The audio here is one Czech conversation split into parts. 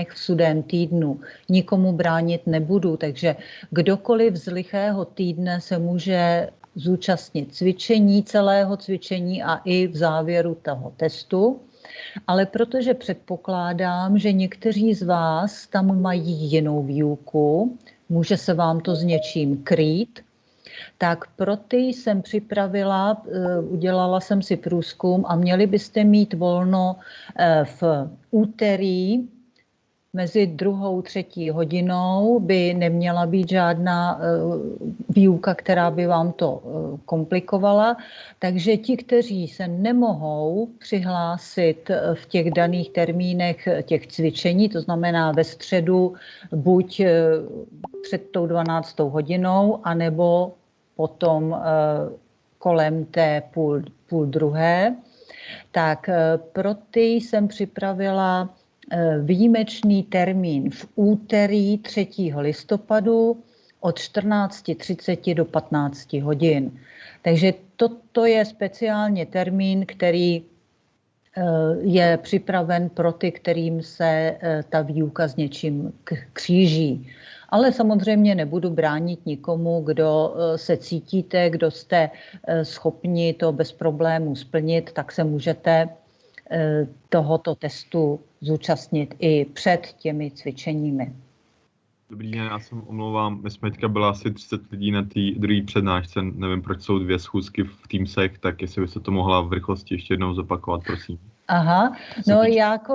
v sudém týdnu. Nikomu bránit nebudu, takže kdokoliv z lichého týdne se může zúčastnit cvičení, celého cvičení a i v závěru toho testu. Ale protože předpokládám, že někteří z vás tam mají jinou výuku, může se vám to s něčím krýt, tak pro ty jsem připravila, udělala jsem si průzkum a měli byste mít volno v úterý mezi 2. a 3. hodinou, by neměla být žádná výuka, která by vám to komplikovala. Takže ti, kteří se nemohou přihlásit v těch daných termínech těch cvičení, to znamená ve středu buď před tou 12. hodinou, anebo potom kolem té půl druhé, tak pro ty jsem připravila výjimečný termín v úterý 3. listopadu od 14:30 do 15 hodin. Takže toto je speciálně termín, který je připraven pro ty, kterým se ta výuka s něčím kříží. Ale samozřejmě nebudu bránit nikomu, kdo se cítíte, kdo jste schopni to bez problémů splnit, tak se můžete tohoto testu zúčastnit i před těmi cvičeními. Dobrý den, já se omlouvám, my jsme teďka byla asi 30 lidí na té druhé přednášce, nevím, proč jsou 2 schůzky v Teamsech, tak jestli byste to mohla v rychlosti ještě jednou zopakovat, prosím. Aha, no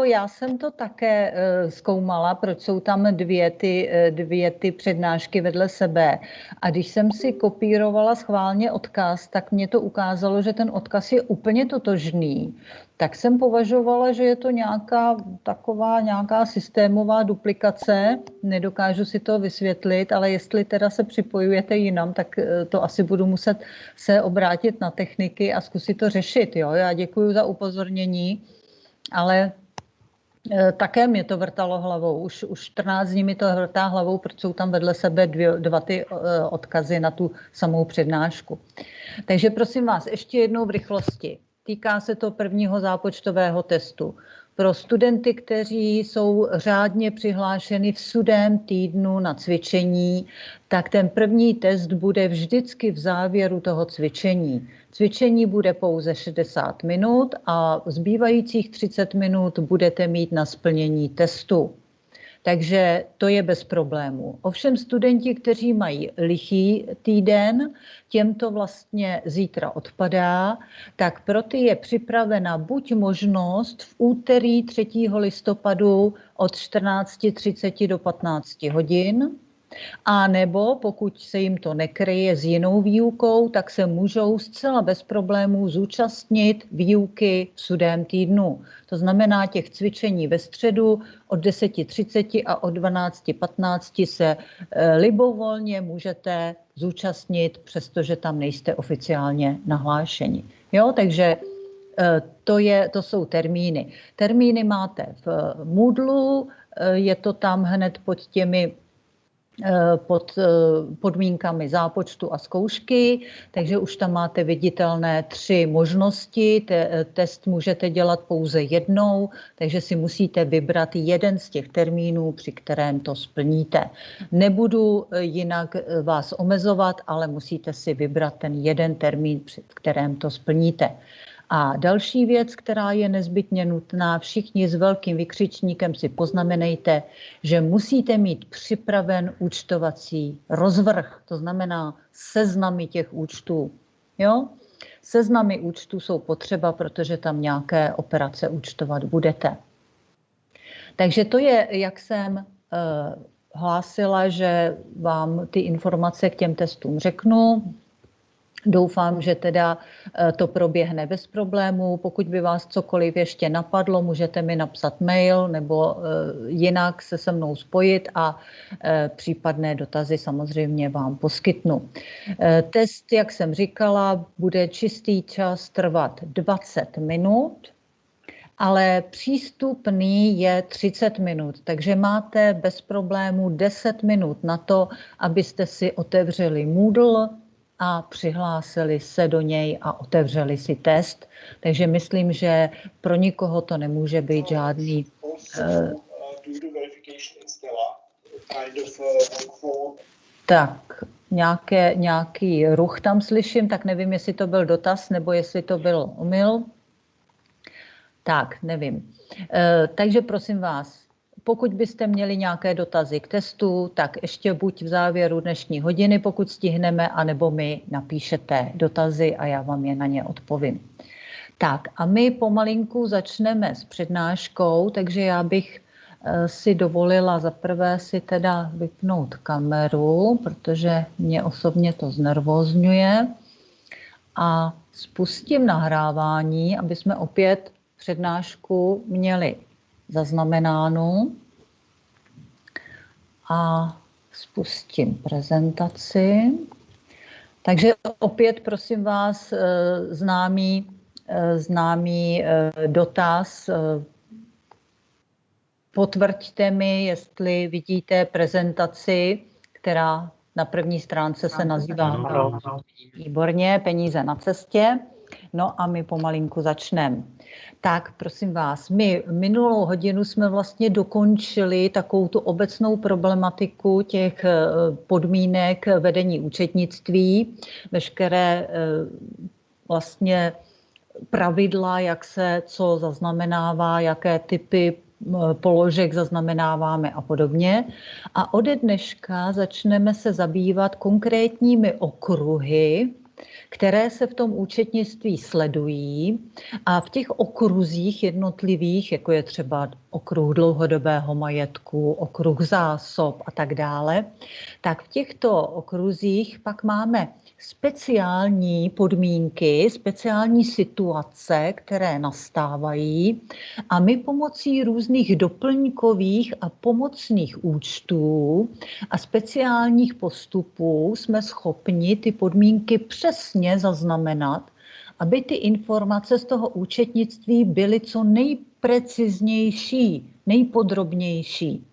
já jsem to také zkoumala, proč jsou tam dvě ty přednášky vedle sebe. A když jsem si kopírovala schválně odkaz, tak mě to ukázalo, že ten odkaz je úplně totožný. Tak jsem považovala, že je to nějaká systémová duplikace, nedokážu si to vysvětlit, ale jestli teda se připojujete jinam, tak to asi budu muset se obrátit na techniky a zkusit to řešit. Jo? Já děkuji za upozornění, ale také mě to vrtalo hlavou. Už 14 dní mi to vrtá hlavou, protože jsou tam vedle sebe dva ty odkazy na tu samou přednášku. Takže prosím vás, ještě jednou v rychlosti. Týká se to prvního zápočtového testu. Pro studenty, kteří jsou řádně přihlášeni v sudém týdnu na cvičení, tak ten první test bude vždycky v závěru toho cvičení. Cvičení bude pouze 60 minut a zbývajících 30 minut budete mít na splnění testu. Takže to je bez problémů. Ovšem studenti, kteří mají lichý týden, těm to vlastně zítra odpadá, tak pro ty je připravena buď možnost v úterý 3. listopadu od 14:30 do 15 hodin, a nebo pokud se jim to nekryje s jinou výukou, tak se můžou zcela bez problémů zúčastnit výuky v sudém týdnu. To znamená těch cvičení ve středu od 10:30 a od 12:15 se libovolně můžete zúčastnit, přestože tam nejste oficiálně nahlášeni. Jo, takže to jsou termíny. Termíny máte v Moodlu, je to tam hned pod podmínkami zápočtu a zkoušky, takže už tam máte viditelné 3 možnosti. Test můžete dělat pouze jednou, takže si musíte vybrat jeden z těch termínů, při kterém to splníte. Nebudu jinak vás omezovat, ale musíte si vybrat ten jeden termín, při kterém to splníte. A další věc, která je nezbytně nutná, všichni s velkým vykřičníkem si poznamenejte, že musíte mít připraven účtovací rozvrh, to znamená seznamy těch účtů. Jo? Seznamy účtů jsou potřeba, protože tam nějaké operace účtovat budete. Takže to je, jak jsem hlásila, že vám ty informace k těm testům řeknu. Doufám, že teda to proběhne bez problémů. Pokud by vás cokoliv ještě napadlo, můžete mi napsat mail nebo jinak se mnou spojit a případné dotazy samozřejmě vám poskytnu. Test, jak jsem říkala, bude čistý čas trvat 20 minut, ale přístupný je 30 minut, takže máte bez problémů 10 minut na to, abyste si otevřeli Moodle a přihlásili se do něj a otevřeli si test. Takže myslím, že pro nikoho to nemůže být žádný Tak, nějaký ruch tam slyším, tak nevím, jestli to byl dotaz, nebo jestli to byl omyl. Tak, nevím. Takže prosím vás, pokud byste měli nějaké dotazy k testu, tak ještě buď v závěru dnešní hodiny, pokud stihneme, anebo mi napíšete dotazy a já vám je na ně odpovím. Tak a my pomalinku začneme s přednáškou, takže já bych si dovolila zaprvé si teda vypnout kameru, protože mě osobně to znervózňuje a spustím nahrávání, aby jsme opět přednášku měli zaznamenánu a spustím prezentaci. Takže opět prosím vás známý dotaz. Potvrďte mi, jestli vidíte prezentaci, která na první stránce se nazývá výborně, peníze na cestě. No a my pomalinku začneme. Tak prosím vás, my minulou hodinu jsme vlastně dokončili takovou tu obecnou problematiku těch podmínek vedení účetnictví, veškeré vlastně pravidla, jak se co zaznamenává, jaké typy položek zaznamenáváme a podobně. A ode dneška začneme se zabývat konkrétními okruhy, které se v tom účetnictví sledují a v těch okruzích jednotlivých, jako je třeba okruh dlouhodobého majetku, okruh zásob a tak dále, tak v těchto okruzích pak máme speciální podmínky, speciální situace, které nastávají a my pomocí různých doplňkových a pomocných účtů a speciálních postupů jsme schopni ty podmínky přesně zaznamenat, aby ty informace z toho účetnictví byly co nejpreciznější, nejpodrobnější.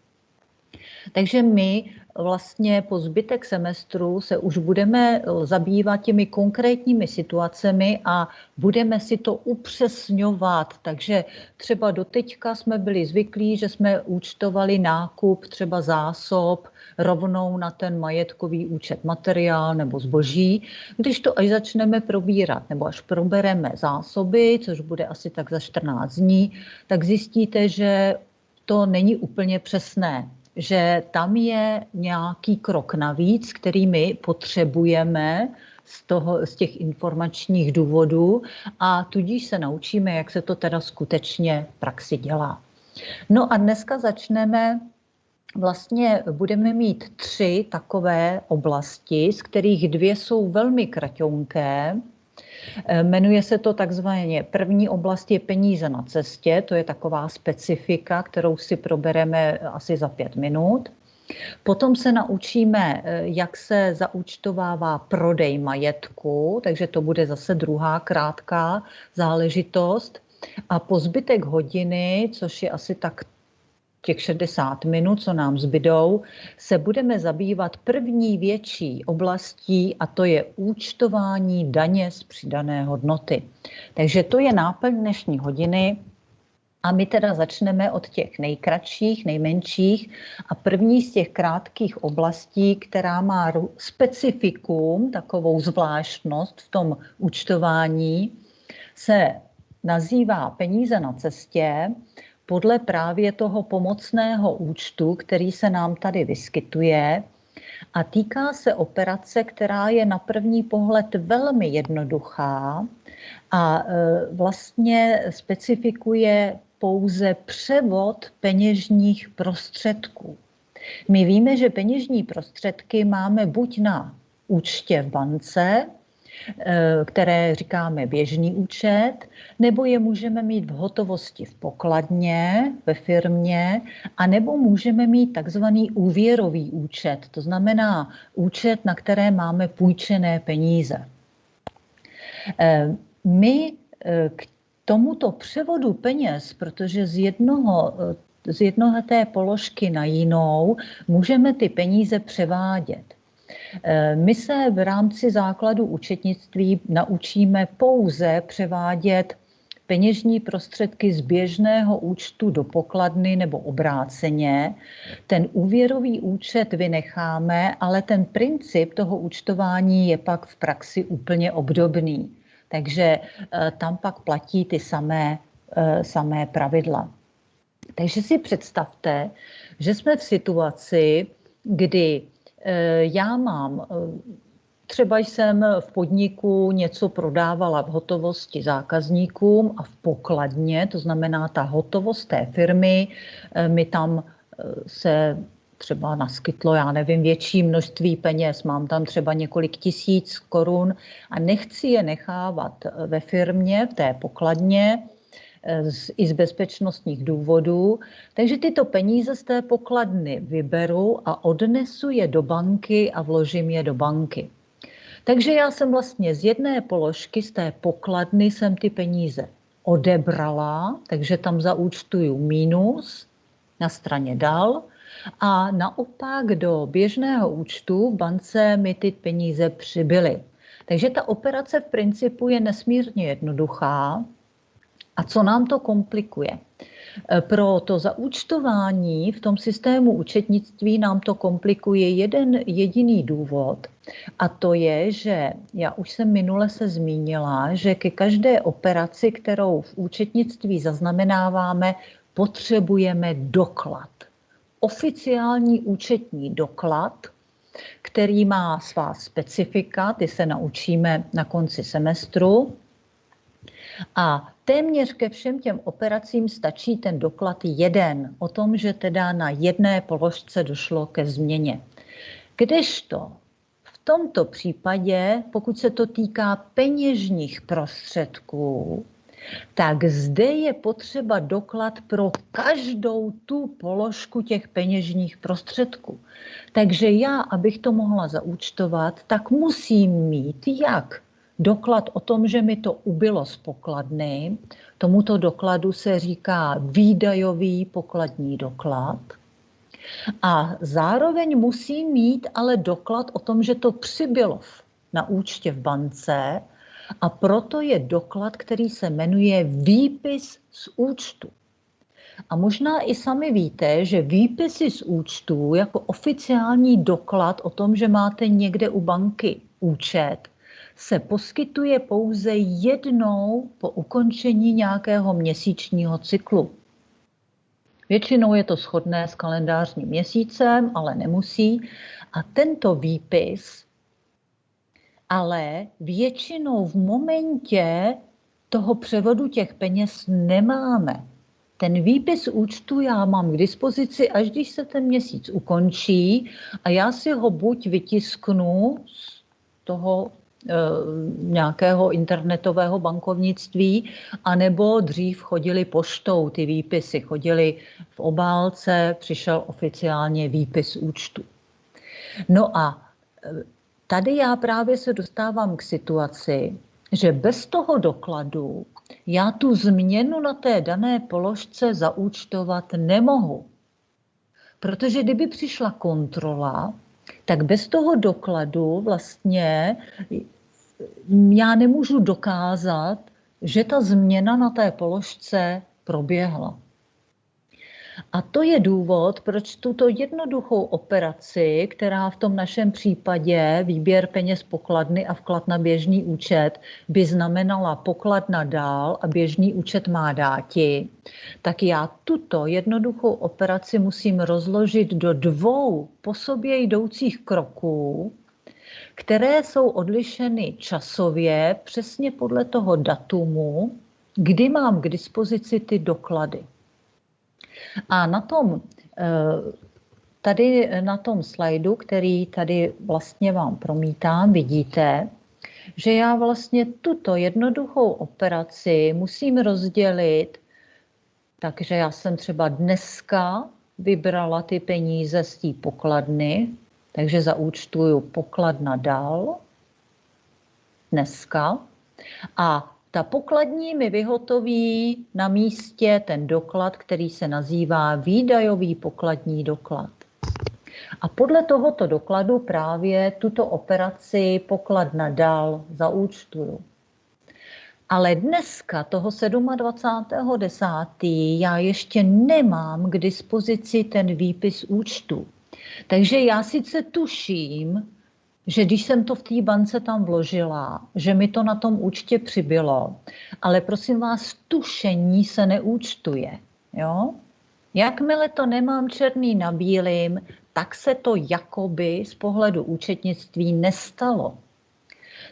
Takže my vlastně po zbytek semestru se už budeme zabývat těmi konkrétními situacemi a budeme si to upřesňovat. Takže třeba doteďka jsme byli zvyklí, že jsme účtovali nákup třeba zásob rovnou na ten majetkový účet materiál nebo zboží. Když to až začneme probírat nebo až probereme zásoby, což bude asi tak za 14 dní, tak zjistíte, že to není úplně přesné, že tam je nějaký krok navíc, který my potřebujeme z těch informačních důvodů a tudíž se naučíme, jak se to teda skutečně v praxi dělá. No a dneska budeme mít 3 takové oblasti, z kterých 2 jsou velmi kraťonké. Jmenuje se to takzvaně, první oblast je peníze na cestě, to je taková specifika, kterou si probereme asi za 5 minut. Potom se naučíme, jak se zaúčtovává prodej majetku, takže to bude zase druhá krátká záležitost. A po zbytek hodiny, což je asi tak těch 60 minut, co nám zbydou, se budeme zabývat první větší oblastí a to je účtování daně z přidané hodnoty. Takže to je náplň dnešní hodiny a my teda začneme od těch nejkratších, nejmenších a první z těch krátkých oblastí, která má specifikum, takovou zvláštnost v tom účtování, se nazývá peníze na cestě, podle právě toho pomocného účtu, který se nám tady vyskytuje a týká se operace, která je na první pohled velmi jednoduchá a vlastně specifikuje pouze převod peněžních prostředků. My víme, že peněžní prostředky máme buď na účtě v bance, které říkáme běžný účet, nebo je můžeme mít v hotovosti v pokladně, ve firmě, a nebo můžeme mít takzvaný úvěrový účet, to znamená účet, na které máme půjčené peníze. My k tomuto převodu peněz, protože z jednoho té položky na jinou můžeme ty peníze převádět. My se v rámci základu účetnictví naučíme pouze převádět peněžní prostředky z běžného účtu do pokladny nebo obráceně. Ten úvěrový účet vynecháme, ale ten princip toho účtování je pak v praxi úplně obdobný. Takže tam pak platí ty samé pravidla. Takže si představte, že jsme v situaci, kdy já mám, třeba jsem v podniku něco prodávala v hotovosti zákazníkům a v pokladně, to znamená ta hotovost té firmy, mi tam se třeba naskytlo, já nevím, větší množství peněz, mám tam třeba několik tisíc korun a nechci je nechávat ve firmě, v té pokladně, i z bezpečnostních důvodů, takže tyto peníze z té pokladny vyberu a odnesu je do banky a vložím je do banky. Takže já jsem vlastně z jedné položky, z té pokladny jsem ty peníze odebrala, takže tam zaúčtuju mínus na straně dal a naopak do běžného účtu v bance mi ty peníze přibyly. Takže ta operace v principu je nesmírně jednoduchá. A co nám to komplikuje? Pro to zaúčtování v tom systému účetnictví nám to komplikuje jeden jediný důvod, a to je, že já už jsem minule se zmínila, že ke každé operaci, kterou v účetnictví zaznamenáváme, potřebujeme doklad. Oficiální účetní doklad, který má svá specifika, ty se naučíme na konci semestru. A téměř ke všem těm operacím stačí ten doklad jeden o tom, že teda na jedné položce došlo ke změně. Kdežto v tomto případě, pokud se to týká peněžních prostředků, tak zde je potřeba doklad pro každou tu položku těch peněžních prostředků. Takže já, abych to mohla zaúčtovat, tak musím mít jak doklad o tom, že mi to ubylo z pokladny. Tomuto dokladu se říká výdajový pokladní doklad. A zároveň musím mít ale doklad o tom, že to přibylo na účtě v bance a proto je doklad, který se jmenuje výpis z účtu. A možná i sami víte, že výpisy z účtu jako oficiální doklad o tom, že máte někde u banky účet, se poskytuje pouze jednou po ukončení nějakého měsíčního cyklu. Většinou je to shodné s kalendářním měsícem, ale nemusí. A tento výpis ale většinou v momentě toho převodu těch peněz nemáme. Ten výpis účtu já mám k dispozici, až když se ten měsíc ukončí a já si ho buď vytisknu z toho nějakého internetového bankovnictví, anebo dřív chodili poštou ty výpisy, chodili v obálce, přišel oficiálně výpis účtu. No a tady já právě se dostávám k situaci, že bez toho dokladu já tu změnu na té dané položce zaúčtovat nemohu. Protože kdyby přišla kontrola, tak bez toho dokladu vlastně já nemůžu dokázat, že ta změna na té položce proběhla. A to je důvod, proč tuto jednoduchou operaci, která v tom našem případě výběr peněz pokladny a vklad na běžný účet by znamenala pokladna dál a běžný účet má dáti, tak já tuto jednoduchou operaci musím rozložit do dvou po sobě jdoucích kroků, které jsou odlišeny časově přesně podle toho datumu, kdy mám k dispozici ty doklady. A tady na tom slajdu, který tady vlastně vám promítám, vidíte, že já vlastně tuto jednoduchou operaci musím rozdělit, takže já jsem třeba dneska vybrala ty peníze z té pokladny, takže zaúčtuju pokladna dal dneska a ta pokladní mi vyhotoví na místě ten doklad, který se nazývá výdajový pokladní doklad. A podle tohoto dokladu právě tuto operaci pokladna dal zaúčtuju. Ale dneska, toho 27.10., já ještě nemám k dispozici ten výpis účtu. Takže já sice tuším, že když jsem to v té bance tam vložila, že mi to na tom účtě přibylo, ale prosím vás, tušení se neúčtuje. Jo? Jakmile to nemám černý na bílým, tak se to jakoby z pohledu účetnictví nestalo.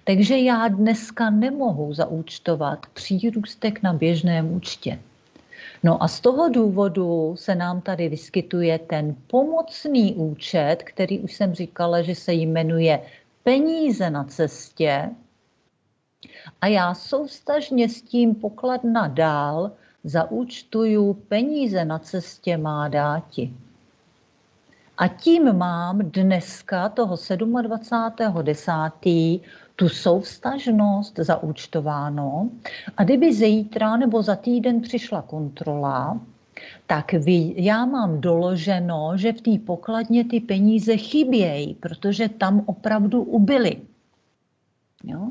Takže já dneska nemohu zaúčtovat přírůstek na běžném účtě. No a z toho důvodu se nám tady vyskytuje ten pomocný účet, který už jsem říkala, že se jmenuje peníze na cestě. A já soustažně s tím pokladna dál zaúčtuju peníze na cestě má dáti. A tím mám dneska toho 27.10. tu souvztažnost zaúčtováno. A kdyby zítra nebo za týden přišla kontrola, tak já mám doloženo, že v té pokladně ty peníze chybějí, protože tam opravdu ubyly. Jo?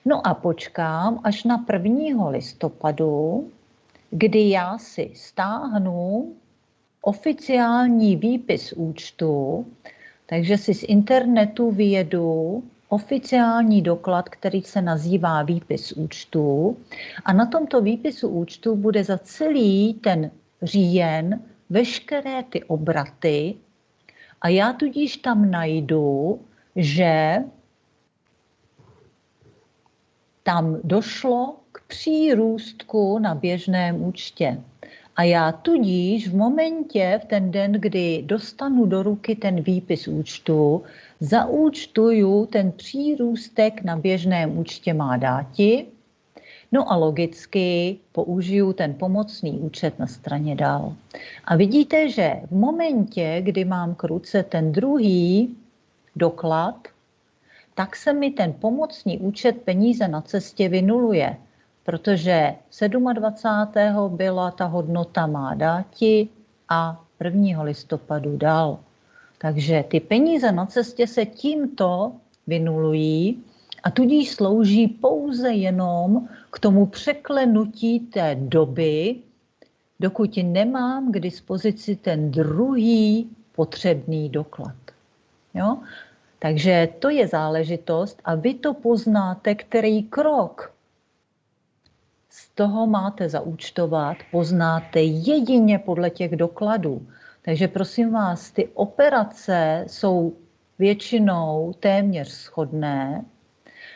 No a počkám až na 1. listopadu, kdy já si stáhnu oficiální výpis účtu, takže si z internetu vyjedu oficiální doklad, který se nazývá výpis účtu, a na tomto výpisu účtu bude za celý ten říjen veškeré ty obraty a já tudíž tam najdu, že tam došlo k přírůstku na běžném účtě. A já tudíž v momentě, v ten den, kdy dostanu do ruky ten výpis účtu, zaúčtuju ten přírůstek na běžném účtě má dáti, no a logicky použiju ten pomocný účet na straně dál. A vidíte, že v momentě, kdy mám k ruce ten druhý doklad, tak se mi ten pomocný účet peníze na cestě vynuluje, protože 27. byla ta hodnota má dáti a 1. listopadu dal. Takže ty peníze na cestě se tímto vynulují a tudíž slouží pouze jenom k tomu překlenutí té doby, dokud nemám k dispozici ten druhý potřebný doklad. Jo? Takže to je záležitost a vy to poznáte, který krok z toho máte zaúčtovat, poznáte jedině podle těch dokladů. Takže prosím vás, ty operace jsou většinou téměř shodné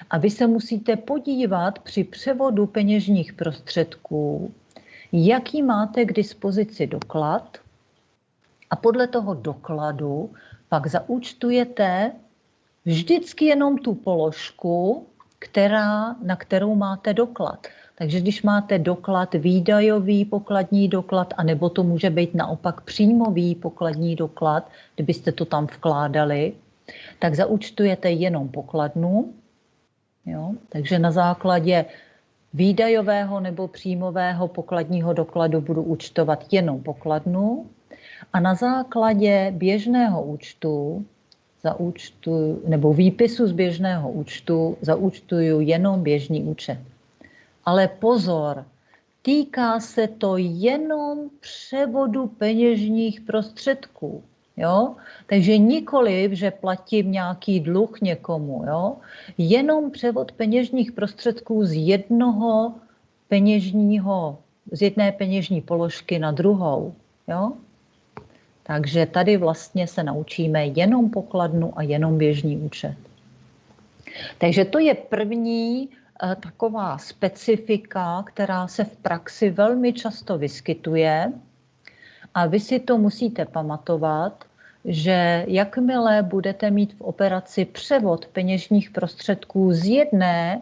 a vy se musíte podívat při převodu peněžních prostředků, jaký máte k dispozici doklad a podle toho dokladu pak zaúčtujete vždycky jenom tu položku, na kterou máte doklad. Takže když máte doklad výdajový pokladní doklad, anebo to může být naopak příjmový pokladní doklad, kdybyste to tam vkládali, tak zaúčtujete jenom pokladnu. Jo? Takže na základě výdajového nebo příjmového pokladního dokladu budu účtovat jenom pokladnu a na základě běžného účtu nebo výpisu z běžného účtu zaúčtuju jenom běžný účet. Ale pozor, týká se to jenom převodu peněžních prostředků. Jo? Takže nikoliv, že platím nějaký dluh někomu. Jo? Jenom převod peněžních prostředků z jedné peněžní položky na druhou. Jo? Takže tady vlastně se naučíme jenom pokladnu a jenom běžný účet. Takže to je první taková specifika, která se v praxi velmi často vyskytuje a vy si to musíte pamatovat, že jakmile budete mít v operaci převod peněžních prostředků z jedné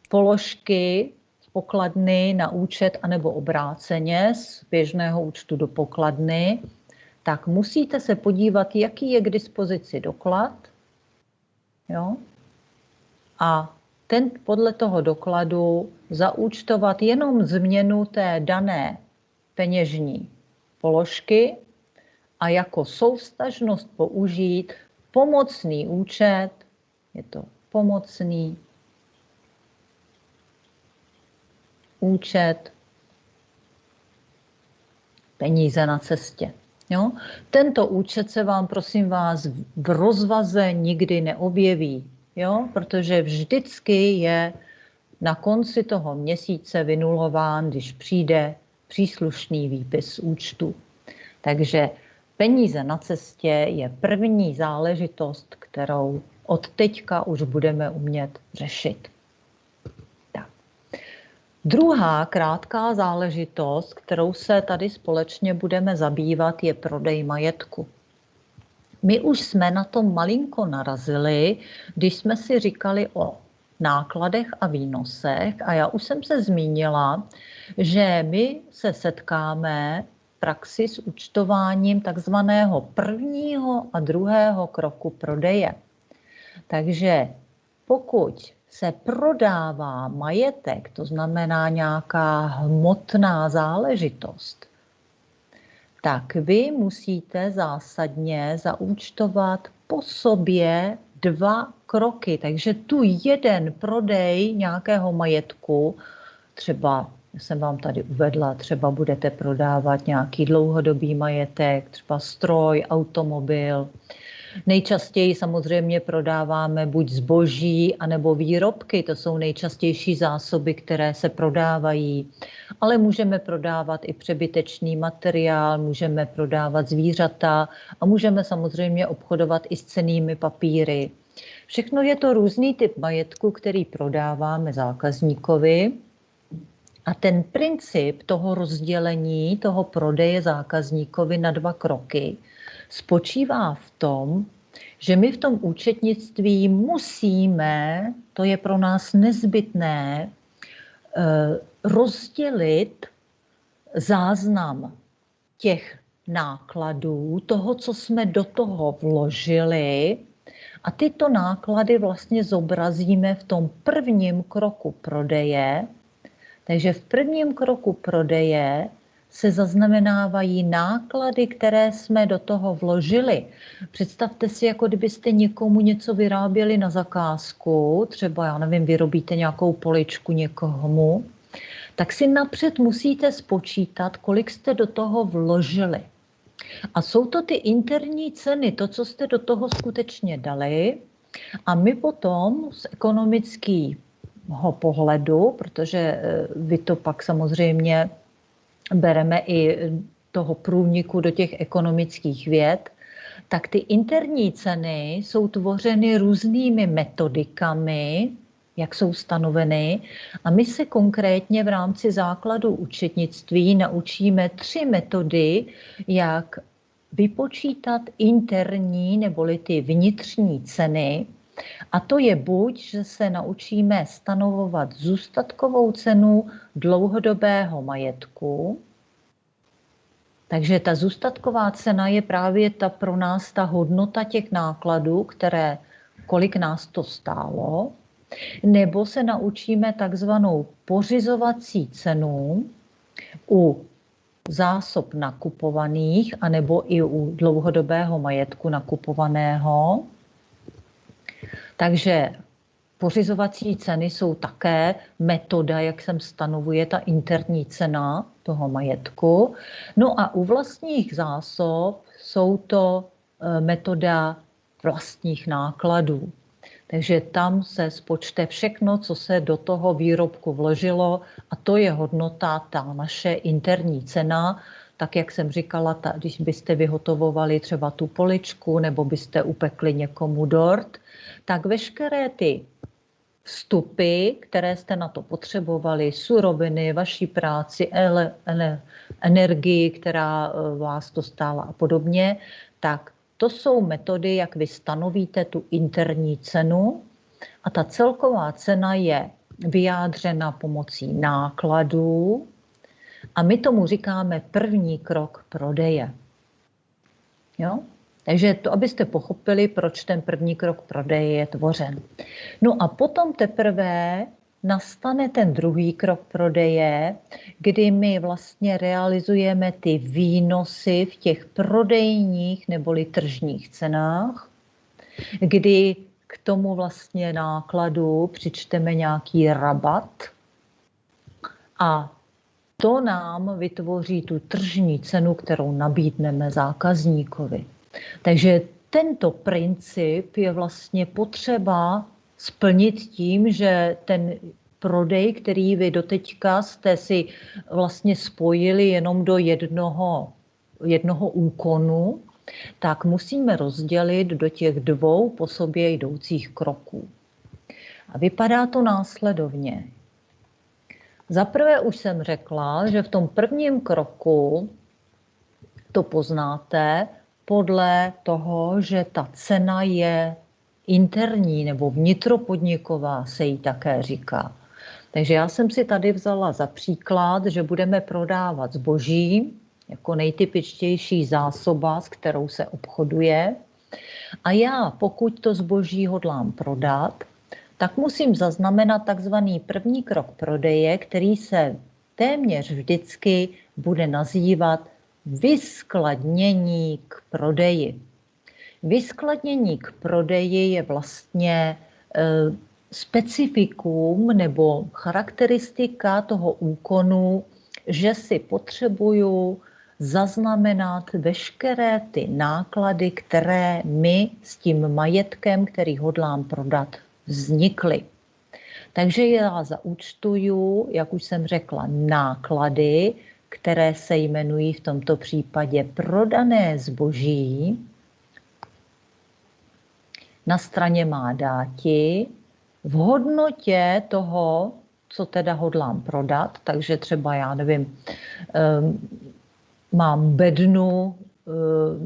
položky z pokladny na účet anebo obráceně z běžného účtu do pokladny, tak musíte se podívat, jaký je k dispozici doklad, jo? A podle toho dokladu zaúčtovat jenom změnu té dané peněžní položky a jako souvztažnost použít pomocný účet, je to pomocný účet, peníze na cestě. Jo? Tento účet se vám, prosím vás, v rozvaze nikdy neobjeví, jo? Protože vždycky je na konci toho měsíce vynulován, když přijde příslušný výpis účtu. Takže peníze na cestě je první záležitost, kterou od teďka už budeme umět řešit. Tak. Druhá krátká záležitost, kterou se tady společně budeme zabývat, je prodej majetku. My už jsme na to malinko narazili, když jsme si říkali o nákladech a výnosech a já už jsem se zmínila, že my se setkáme v praxi s účtováním takzvaného prvního a druhého kroku prodeje. Takže pokud se prodává majetek, to znamená nějaká hmotná záležitost, tak vy musíte zásadně zaúčtovat po sobě 2 kroky. Takže tu jeden prodej nějakého majetku, třeba jsem vám tady uvedla, třeba budete prodávat nějaký dlouhodobý majetek, třeba stroj, automobil. Nejčastěji samozřejmě prodáváme buď zboží, anebo výrobky, to jsou nejčastější zásoby, které se prodávají. Ale můžeme prodávat i přebytečný materiál, můžeme prodávat zvířata a můžeme samozřejmě obchodovat i s cennými papíry. Všechno je to různý typ majetku, který prodáváme zákazníkovi. A ten princip toho rozdělení, toho prodeje zákazníkovi na 2 kroky spočívá v tom, že my v tom účetnictví musíme, to je pro nás nezbytné, rozdělit záznam těch nákladů, toho, co jsme do toho vložili, a tyto náklady vlastně zobrazíme v tom prvním kroku prodeje. Takže v prvním kroku prodeje se zaznamenávají náklady, které jsme do toho vložili. Představte si, jako kdybyste někomu něco vyráběli na zakázku, třeba, já nevím, vyrobíte nějakou poličku někomu, tak si napřed musíte spočítat, kolik jste do toho vložili. A jsou to ty interní ceny, to, co jste do toho skutečně dali, a my potom z ekonomického pohledu, protože vy to pak samozřejmě bereme i toho průniku do těch ekonomických věd, tak ty interní ceny jsou tvořeny různými metodikami, jak jsou stanoveny. A my se konkrétně v rámci základu účetnictví naučíme 3 metody, jak vypočítat interní neboli ty vnitřní ceny. A to je buď, že se naučíme stanovovat zůstatkovou cenu dlouhodobého majetku. Takže ta zůstatková cena je právě pro nás ta hodnota těch nákladů, kolik nás to stálo. Nebo se naučíme takzvanou pořizovací cenu u zásob nakupovaných, anebo i u dlouhodobého majetku nakupovaného. Takže pořizovací ceny jsou také metoda, jak se stanovuje ta interní cena toho majetku. No a u vlastních zásob jsou to metoda vlastních nákladů. Takže tam se spočte všechno, co se do toho výrobku vložilo, a to je hodnota, ta naše interní cena. Tak jak jsem říkala, když byste vyhotovovali třeba tu poličku nebo byste upekli někomu dort, tak veškeré ty vstupy, které jste na to potřebovali, suroviny, vaší práci, energii, která vás to stála a podobně, tak to jsou metody, jak vy stanovíte tu interní cenu, a ta celková cena je vyjádřena pomocí nákladů a my tomu říkáme první krok prodeje. Jo? Takže to, abyste pochopili, proč ten první krok prodeje je tvořen. No a potom teprve nastane ten druhý krok prodeje, kdy my vlastně realizujeme ty výnosy v těch prodejních neboli tržních cenách, kdy k tomu vlastně nákladu přičteme nějaký rabat A to nám vytvoří tu tržní cenu, kterou nabídneme zákazníkovi. Takže tento princip je vlastně potřeba splnit tím, že ten prodej, který vy doteďka jste si vlastně spojili jenom do jednoho úkonu, tak musíme rozdělit do těch 2 po sobě jdoucích kroků. A vypadá to následovně. Za prvé už jsem řekla, že v tom prvním kroku to poznáte podle toho, že ta cena je interní nebo vnitropodniková, se jí také říká. Takže já jsem si tady vzala za příklad, že budeme prodávat zboží jako nejtypičtější zásoba, s kterou se obchoduje. A já, pokud to zboží hodlám prodat, tak musím zaznamenat takzvaný první krok prodeje, který se téměř vždycky bude nazývat vyskladnění k prodeji. Vyskladnění k prodeji je vlastně specifikum nebo charakteristika toho úkonu, že si potřebuju zaznamenat veškeré ty náklady, které mi s tím majetkem, který hodlám prodat, vznikly. Takže já zaúčtuju, jak už jsem řekla, náklady, které se jmenují v tomto případě prodané zboží. Na straně má dáti v hodnotě toho, co teda hodlám prodat, takže třeba já nevím, mám bednu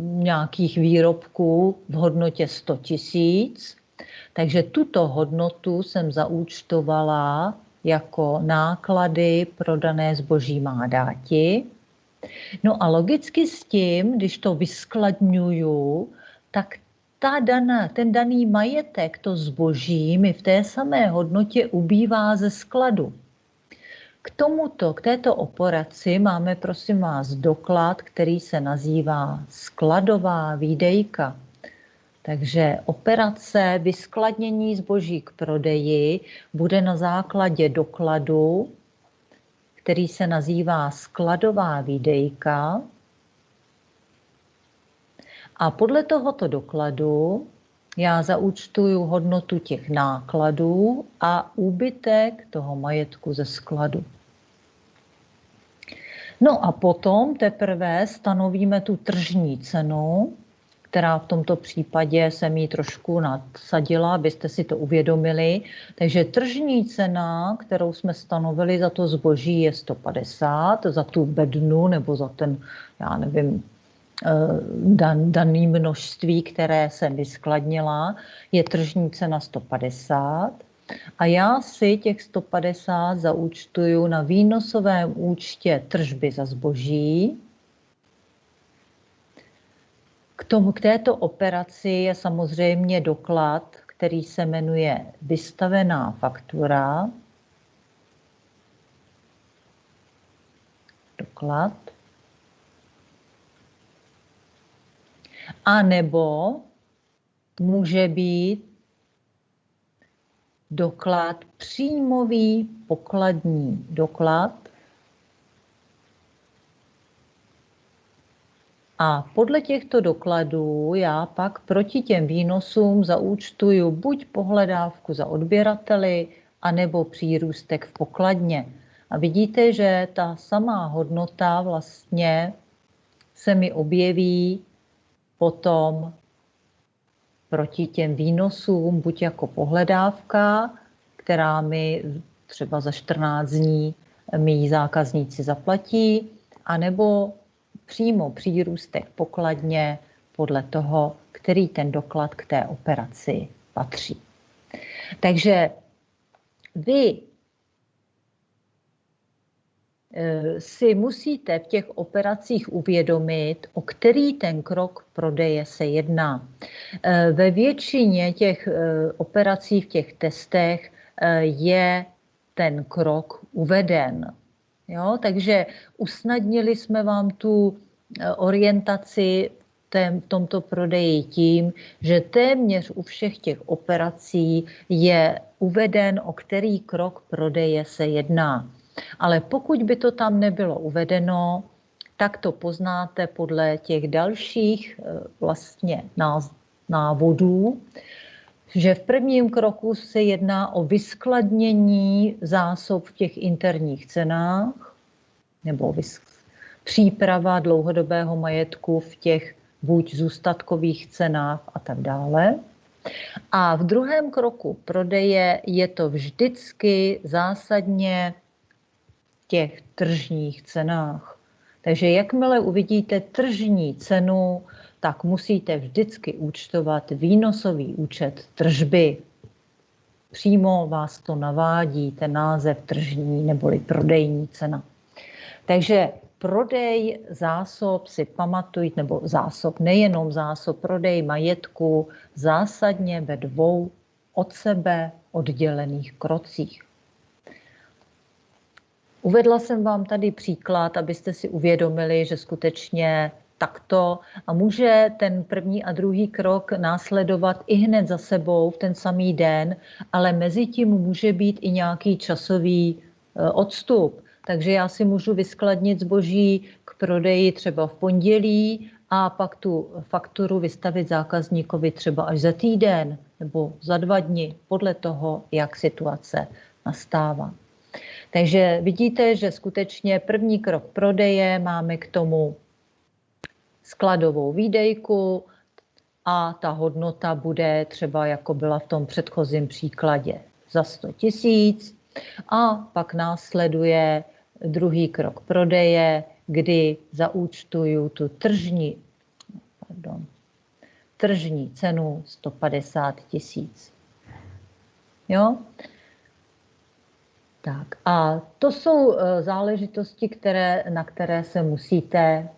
nějakých výrobků v hodnotě 100 000, takže tuto hodnotu jsem zaúčtovala jako náklady prodané zboží má dáti. No a logicky s tím, když to vyskladňuju, tak ten daný majetek, to zboží, mi v té samé hodnotě ubývá ze skladu. K této operaci máme, prosím vás, doklad, který se nazývá skladová výdejka. Takže operace vyskladnění zboží k prodeji bude na základě dokladu, který se nazývá skladová výdejka. A podle tohoto dokladu já zaúčtuju hodnotu těch nákladů a úbytek toho majetku ze skladu. No a potom teprve stanovíme tu tržní cenu, která v tomto případě jsem ji trošku nadsadila, abyste si to uvědomili. Takže tržní cena, kterou jsme stanovili za to zboží, je 150, za tu bednu nebo za ten, já nevím, daný množství, které jsem vyskladnila, je tržní cena 150. A já si těch 150 zaúčtuju na výnosovém účtě tržby za zboží. K této operaci je samozřejmě doklad, který se jmenuje vystavená faktura. Doklad. A nebo může být doklad příjmový pokladní doklad. A podle těchto dokladů já pak proti těm výnosům zaúčtuju buď pohledávku za odběrateli, anebo přírůstek v pokladně. A vidíte, že ta samá hodnota vlastně se mi objeví potom proti těm výnosům, buď jako pohledávka, která mi třeba za 14 dní mý zákazníci zaplatí, anebo přímo přírůstek pokladně podle toho, který ten doklad k té operaci patří. Takže vy si musíte v těch operacích uvědomit, o který ten krok prodeje se jedná. Ve většině těch operací v těch testech je ten krok uveden. Jo? Takže usnadnili jsme vám tu orientaci v tomto prodeji tím, že téměř u všech těch operací je uveden, o který krok prodeje se jedná. Ale pokud by to tam nebylo uvedeno, tak to poznáte podle těch dalších vlastně návodů, že v prvním kroku se jedná o vyskladnění zásob v těch interních cenách nebo příprava dlouhodobého majetku v těch buď zůstatkových cenách a tak dále. A v druhém kroku prodeje je to vždycky zásadně v těch tržních cenách. Takže jakmile uvidíte tržní cenu, tak musíte vždycky účtovat výnosový účet tržby. Přímo vás to navádí, ten název tržní neboli prodejní cena. Takže prodej zásob si pamatujte, nebo zásob, nejenom zásob, prodej majetku zásadně ve dvou od sebe oddělených krocích. Uvedla jsem vám tady příklad, abyste si uvědomili, že skutečně takto a může ten první a druhý krok následovat i hned za sebou v ten samý den, ale mezi tím může být i nějaký časový odstup. Takže já si můžu vyskladnit zboží k prodeji třeba v pondělí a pak tu fakturu vystavit zákazníkovi třeba až za týden nebo za 2 dny, podle toho, jak situace nastává. Takže vidíte, že skutečně první krok prodeje, máme k tomu skladovou výdejku a ta hodnota bude třeba, jako byla v tom předchozím příkladě, za 100 000 a pak následuje druhý krok prodeje, kdy zaúčtuju tu tržní cenu 150 000. Jo? Tak a to jsou záležitosti, na které se musíte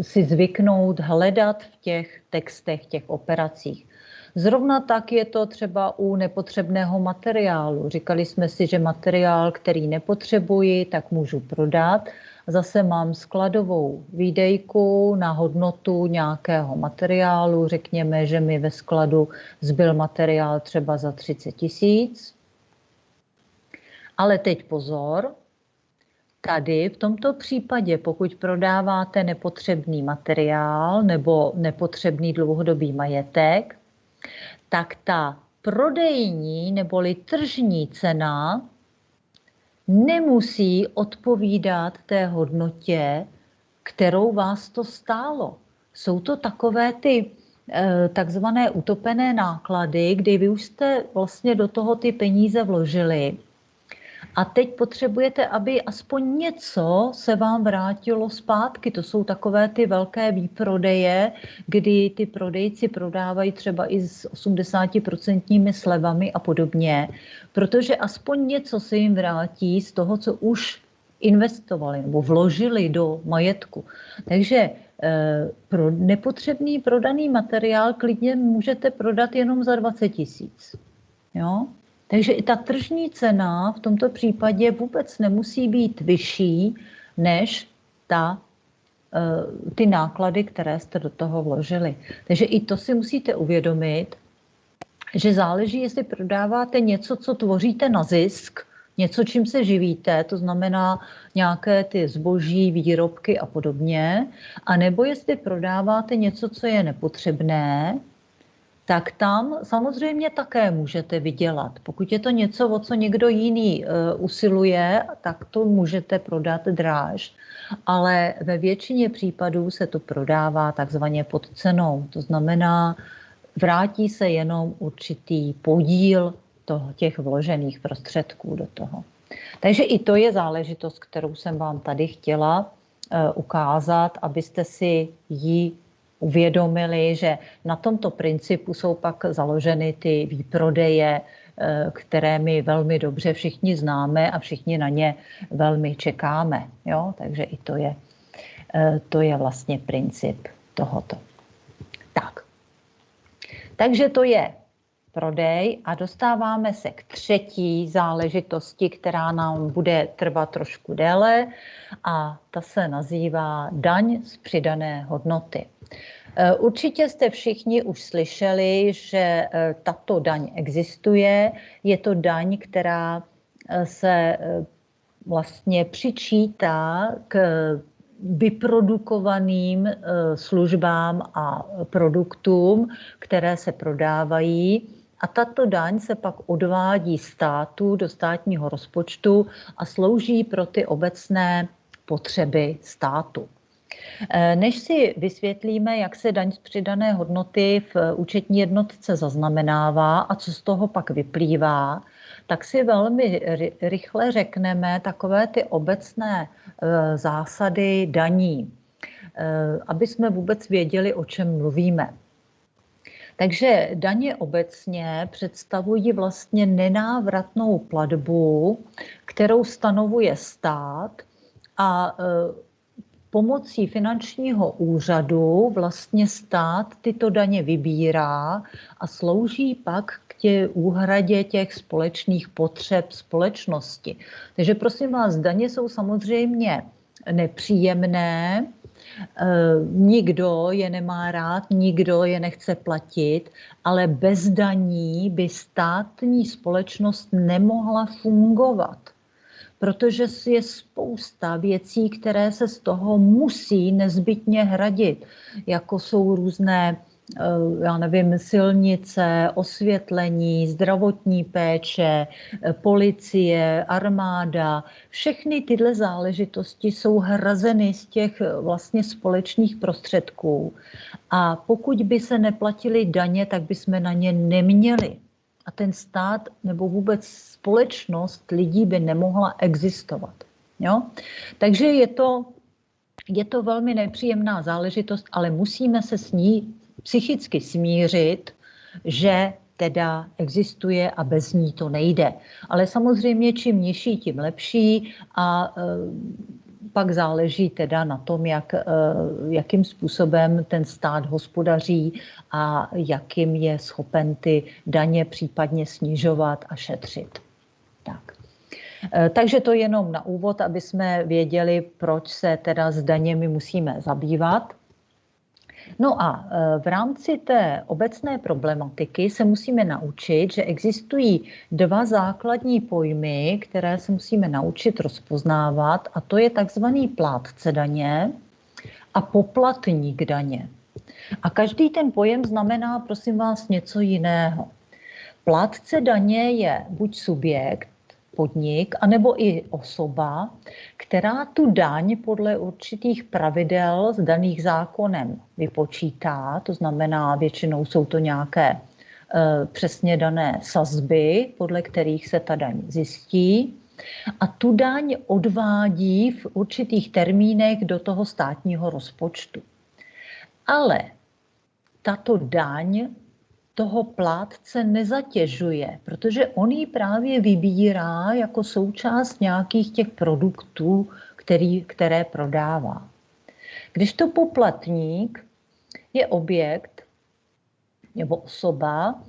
si zvyknout hledat v těch textech, těch operacích. Zrovna tak je to třeba u nepotřebného materiálu. Říkali jsme si, že materiál, který nepotřebuji, tak můžu prodat. Zase mám skladovou výdejku na hodnotu nějakého materiálu. Řekněme, že mi ve skladu zbyl materiál třeba za 30 000. Ale teď pozor, tady v tomto případě, pokud prodáváte nepotřebný materiál nebo nepotřebný dlouhodobý majetek, tak ta prodejní neboli tržní cena nemusí odpovídat té hodnotě, kterou vás to stálo. Jsou to takové ty takzvané utopené náklady, kdy vy už jste vlastně do toho ty peníze vložili a teď potřebujete, aby aspoň něco se vám vrátilo zpátky. To jsou takové ty velké výprodeje, kdy ty prodejci prodávají třeba i s 80% slevami a podobně, protože aspoň něco se jim vrátí z toho, co už investovali nebo vložili do majetku. Takže pro nepotřebný prodaný materiál klidně můžete prodat jenom za 20 000. Jo? Takže i ta tržní cena v tomto případě vůbec nemusí být vyšší než ty náklady, které jste do toho vložili. Takže i to si musíte uvědomit, že záleží, jestli prodáváte něco, co tvoříte na zisk, něco, čím se živíte, to znamená nějaké ty zboží, výrobky a podobně, anebo jestli prodáváte něco, co je nepotřebné, tak tam samozřejmě také můžete vydělat. Pokud je to něco, o co někdo jiný usiluje, tak to můžete prodat dráž. Ale ve většině případů se to prodává takzvaně pod cenou. To znamená, vrátí se jenom určitý podíl těch vložených prostředků do toho. Takže i to je záležitost, kterou jsem vám tady chtěla ukázat, abyste si ji uvědomili, že na tomto principu jsou pak založeny ty výprodeje, které my velmi dobře všichni známe a všichni na ně velmi čekáme. Jo? Takže i to je vlastně princip tohoto. Tak. Takže to je prodej a dostáváme se k třetí záležitosti, která nám bude trvat trošku déle a ta se nazývá daň z přidané hodnoty. Určitě jste všichni už slyšeli, že tato daň existuje. Je to daň, která se vlastně přičítá k vyprodukovaným službám a produktům, které se prodávají. A tato daň se pak odvádí státu do státního rozpočtu a slouží pro ty obecné potřeby státu. Než si vysvětlíme, jak se daň z přidané hodnoty v účetní jednotce zaznamenává a co z toho pak vyplývá, tak si velmi rychle řekneme takové ty obecné zásady daní, aby jsme vůbec věděli, o čem mluvíme. Takže daně obecně představují vlastně nenávratnou platbu, kterou stanovuje stát a pomocí finančního úřadu vlastně stát tyto daně vybírá a slouží pak k úhradě těch společných potřeb společnosti. Takže prosím vás, daně jsou samozřejmě nepříjemné, nikdo je nemá rád, nikdo je nechce platit, ale bez daní by státní společnost nemohla fungovat. Protože je spousta věcí, které se z toho musí nezbytně hradit, jako jsou různé, já nevím, silnice, osvětlení, zdravotní péče, policie, armáda. Všechny tyhle záležitosti jsou hrazeny z těch vlastně společných prostředků. A pokud by se neplatily daně, tak bychom na ně neměli. A ten stát nebo vůbec společnost lidí by nemohla existovat. Jo? Takže je to velmi nepříjemná záležitost, ale musíme se s ní psychicky smířit, že teda existuje a bez ní to nejde. Ale samozřejmě čím nižší, tím lepší a pak záleží teda na tom, jakým způsobem ten stát hospodaří a jakým je schopen ty daně případně snižovat a šetřit. Tak. Takže to jenom na úvod, aby jsme věděli, proč se teda s daněmi musíme zabývat. No a v rámci té obecné problematiky se musíme naučit, že existují dva základní pojmy, které se musíme naučit rozpoznávat, a to je takzvaný plátce daně a poplatník daně. A každý ten pojem znamená, prosím vás, něco jiného. Plátce daně je buď subjekt, podnik, anebo i osoba, která tu daň podle určitých pravidel daných zákonem vypočítá, to znamená, většinou jsou to nějaké přesně dané sazby, podle kterých se ta daň zjistí, a tu daň odvádí v určitých termínech do toho státního rozpočtu. Ale tato daň toho plátce nezatěžuje, protože on ji právě vybírá jako součást nějakých těch produktů, které prodává. Kdežto poplatník je objekt nebo osoba,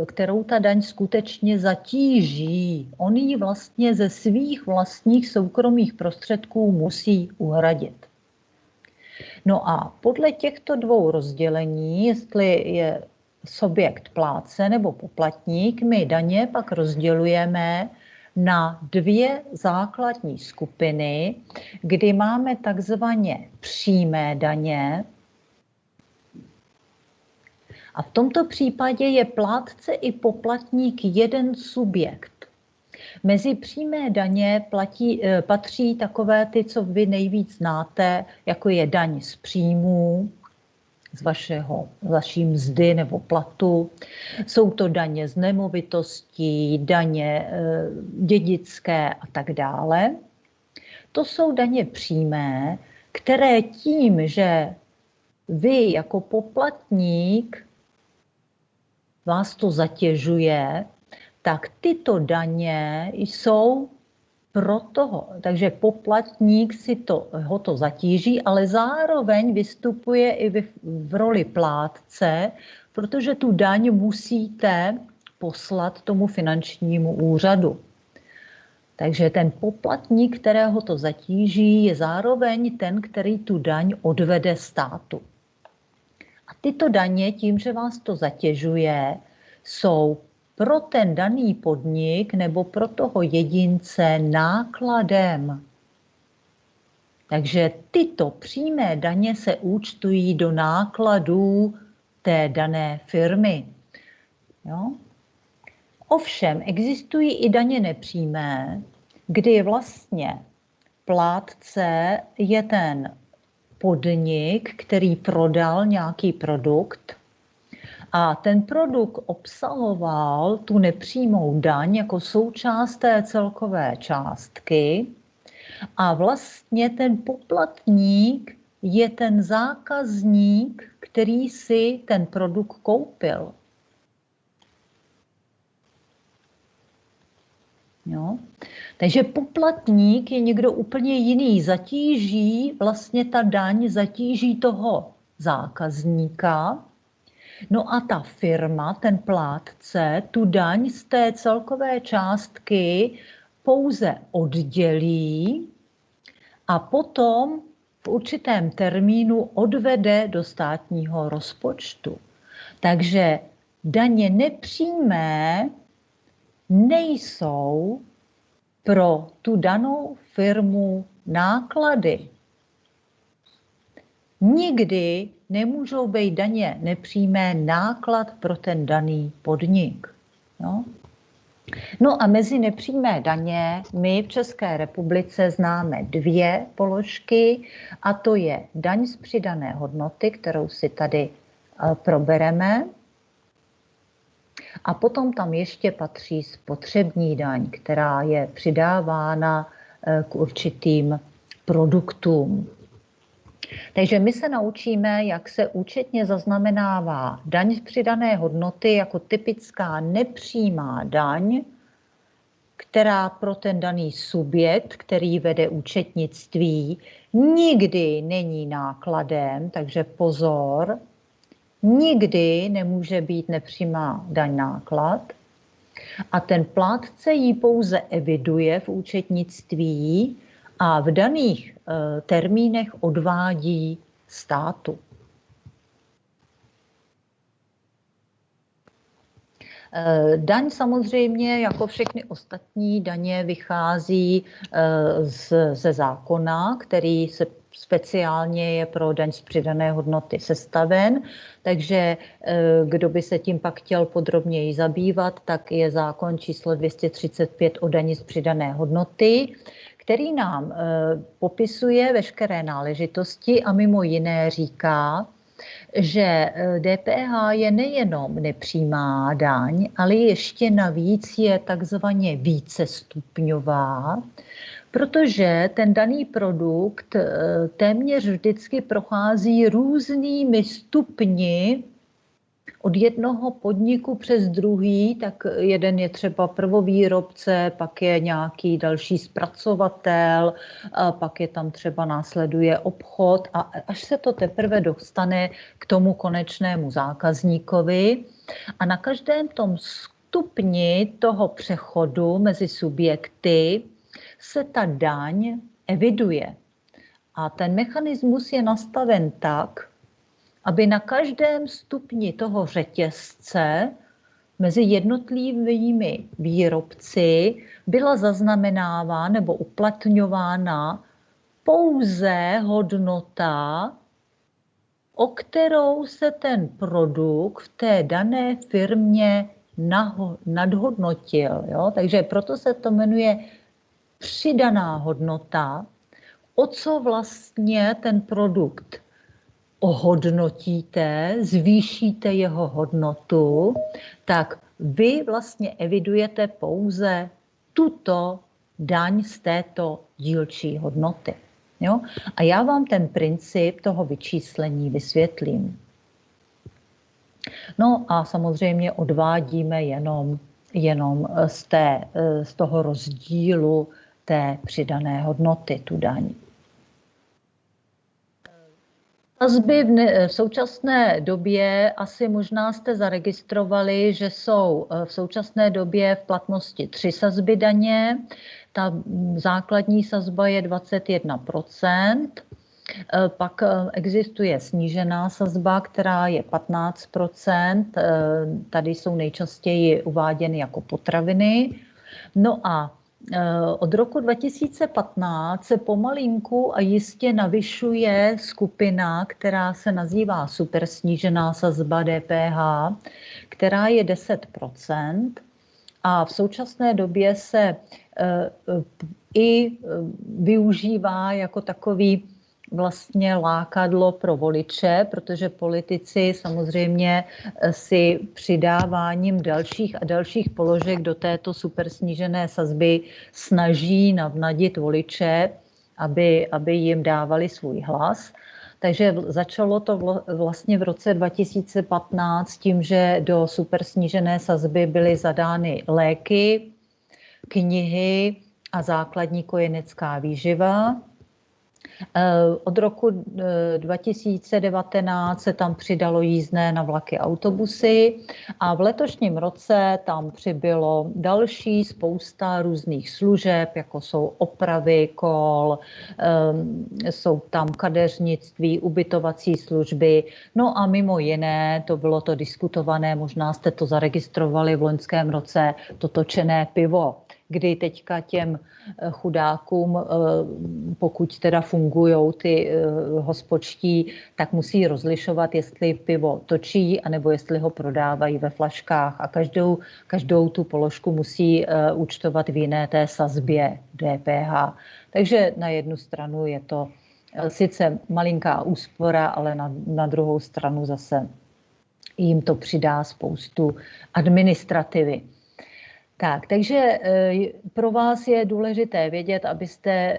kterou ta daň skutečně zatíží. On ji vlastně ze svých vlastních soukromých prostředků musí uhradit. No a podle těchto dvou rozdělení, jestli je subjekt plátce nebo poplatník, my daně pak rozdělujeme na dvě základní skupiny, kdy máme takzvaně přímé daně. A v tomto případě je plátce i poplatník jeden subjekt. Mezi přímé daně patří takové ty, co vy nejvíc znáte, jako je daň z příjmů, z vaší mzdy nebo platu. Jsou to daně z nemovitostí, daně dědické a tak dále. To jsou daně přímé, které tím, že vy jako poplatník vás to zatěžuje, tak tyto daně jsou pro toho. Takže poplatník ho to zatíží, ale zároveň vystupuje i v roli plátce, protože tu daň musíte poslat tomu finančnímu úřadu. Takže ten poplatník, kterého to zatíží, je zároveň ten, který tu daň odvede státu. A tyto daně, tím, že vás to zatěžuje, jsou pro ten daný podnik nebo pro toho jedince nákladem. Takže tyto přímé daně se účtují do nákladů té dané firmy. Jo? Ovšem existují i daně nepřímé, kdy vlastně plátce je ten podnik, který prodal nějaký produkt a ten produkt obsahoval tu nepřímou daň jako součást té celkové částky a vlastně ten poplatník je ten zákazník, který si ten produkt koupil. Jo? Takže poplatník je někdo úplně jiný. Zatíží vlastně ta daň, zatíží toho zákazníka. No a ta firma, ten plátce, tu daň z té celkové částky pouze oddělí a potom v určitém termínu odvede do státního rozpočtu. Takže daně nepřímé nejsou pro tu danou firmu náklady. Nikdy nemůžou být daně nepřímé náklad pro ten daný podnik. No? No a mezi nepřímé daně my v České republice známe dvě položky a to je daň z přidané hodnoty, kterou si tady probereme. A potom tam ještě patří spotřební daň, která je přidávána k určitým produktům. Takže my se naučíme, jak se účetně zaznamenává daň z přidané hodnoty jako typická nepřímá daň, která pro ten daný subjekt, který vede účetnictví, nikdy není nákladem, takže pozor, nikdy nemůže být nepřímá daň náklad a ten plátce ji pouze eviduje v účetnictví a v daných termínech odvádí státu. Daň samozřejmě, jako všechny ostatní daně, vychází ze zákona, který se speciálně je pro daň z přidané hodnoty sestaven, takže kdo by se tím pak chtěl podrobněji zabývat, tak je zákon číslo 235 o dani z přidané hodnoty, který nám popisuje veškeré náležitosti a mimo jiné říká, že DPH je nejenom nepřímá daň, ale ještě navíc je takzvaně vícestupňová, protože ten daný produkt téměř vždycky prochází různými stupni od jednoho podniku přes druhý, tak jeden je třeba prvovýrobce, pak je nějaký další zpracovatel, pak je tam třeba následuje obchod a až se to teprve dostane k tomu konečnému zákazníkovi. A na každém tom stupni toho přechodu mezi subjekty se ta daň eviduje. A ten mechanismus je nastaven tak, aby na každém stupni toho řetězce mezi jednotlivými výrobci byla zaznamenávána nebo uplatňována pouze hodnota, o kterou se ten produkt v té dané firmě nadhodnotil. Jo? Takže proto se to jmenuje přidaná hodnota, o co vlastně ten produkt ohodnotíte, zvýšíte jeho hodnotu, tak vy vlastně evidujete pouze tuto daň z této dílčí hodnoty. Jo? A já vám ten princip toho vyčíslení vysvětlím. No a samozřejmě odvádíme jenom z toho rozdílu té přidané hodnoty, tu daň. Sazby v současné době, asi možná jste zaregistrovali, že jsou v současné době v platnosti 3 sazby daně. Ta základní sazba je 21%. Pak existuje snížená sazba, která je 15%. Tady jsou nejčastěji uváděny jako potraviny. No a od roku 2015 se pomalinku a jistě navyšuje skupina, která se nazývá supersnížená sazba DPH, která je 10%. A v současné době se i využívá jako takový vlastně lákadlo pro voliče, protože politici samozřejmě si přidáváním dalších a dalších položek do této supersnížené sazby snaží navnadit voliče, aby jim dávali svůj hlas. Takže začalo to vlastně v roce 2015 tím, že do supersnížené sazby byly zadány léky, knihy a základní kojenecká výživa. Od roku 2019 se tam přidalo jízdné na vlaky, autobusy a v letošním roce tam přibylo další spousta různých služeb, jako jsou opravy kol, jsou tam kadeřnictví, ubytovací služby. No a mimo jiné, to bylo to diskutované, možná jste to zaregistrovali v loňském roce, to točené pivo, kdy teďka těm chudákům, pokud teda fungujou ty hospodští, tak musí rozlišovat, jestli pivo točí, anebo jestli ho prodávají ve flaškách a každou tu položku musí účtovat v jiné té sazbě DPH. Takže na jednu stranu je to sice malinká úspora, ale na druhou stranu zase jim to přidá spoustu administrativy. Tak, takže pro vás je důležité vědět, abyste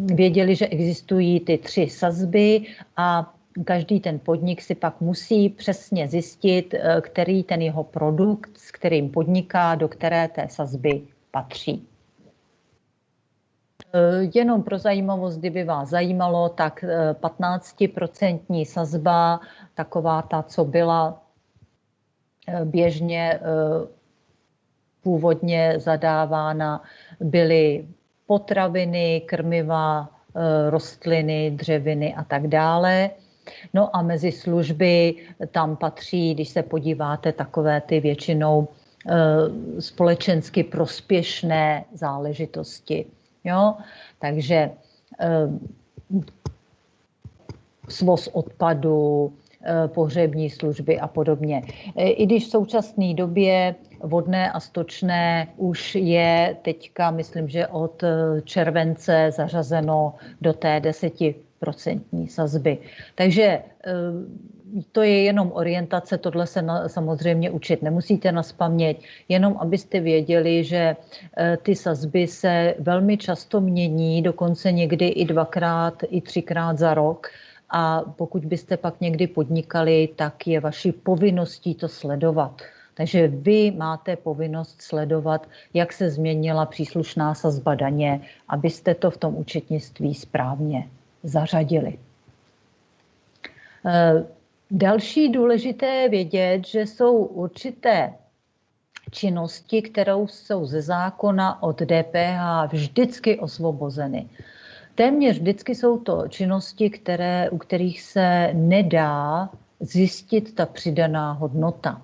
věděli, že existují ty 3 sazby a každý ten podnik si pak musí přesně zjistit, který ten jeho produkt, s kterým podniká, do které té sazby patří. Jenom pro zajímavost, kdyby vás zajímalo, tak 15% sazba, taková ta, co byla běžně původně zadávána, byly potraviny, krmiva, rostliny, dřeviny a tak dále. No a mezi služby tam patří, když se podíváte, takové ty většinou společensky prospěšné záležitosti. Jo? Takže svoz odpadu, pohřební služby a podobně. I když v současné době vodné a stočné už je teďka, myslím, že od července zařazeno do té 10% sazby. Takže to je jenom orientace, tohle se samozřejmě učit nemusíte nazpaměť, jenom abyste věděli, že ty sazby se velmi často mění, dokonce někdy i 2krát, i 3krát za rok. A pokud byste pak někdy podnikali, tak je vaší povinností to sledovat. Takže vy máte povinnost sledovat, jak se změnila příslušná sazba daně, abyste to v tom účetnictví správně zařadili. Další důležité je vědět, že jsou určité činnosti, které jsou ze zákona od DPH vždycky osvobozeny. Téměř vždycky jsou to činnosti, u kterých se nedá zjistit ta přidaná hodnota.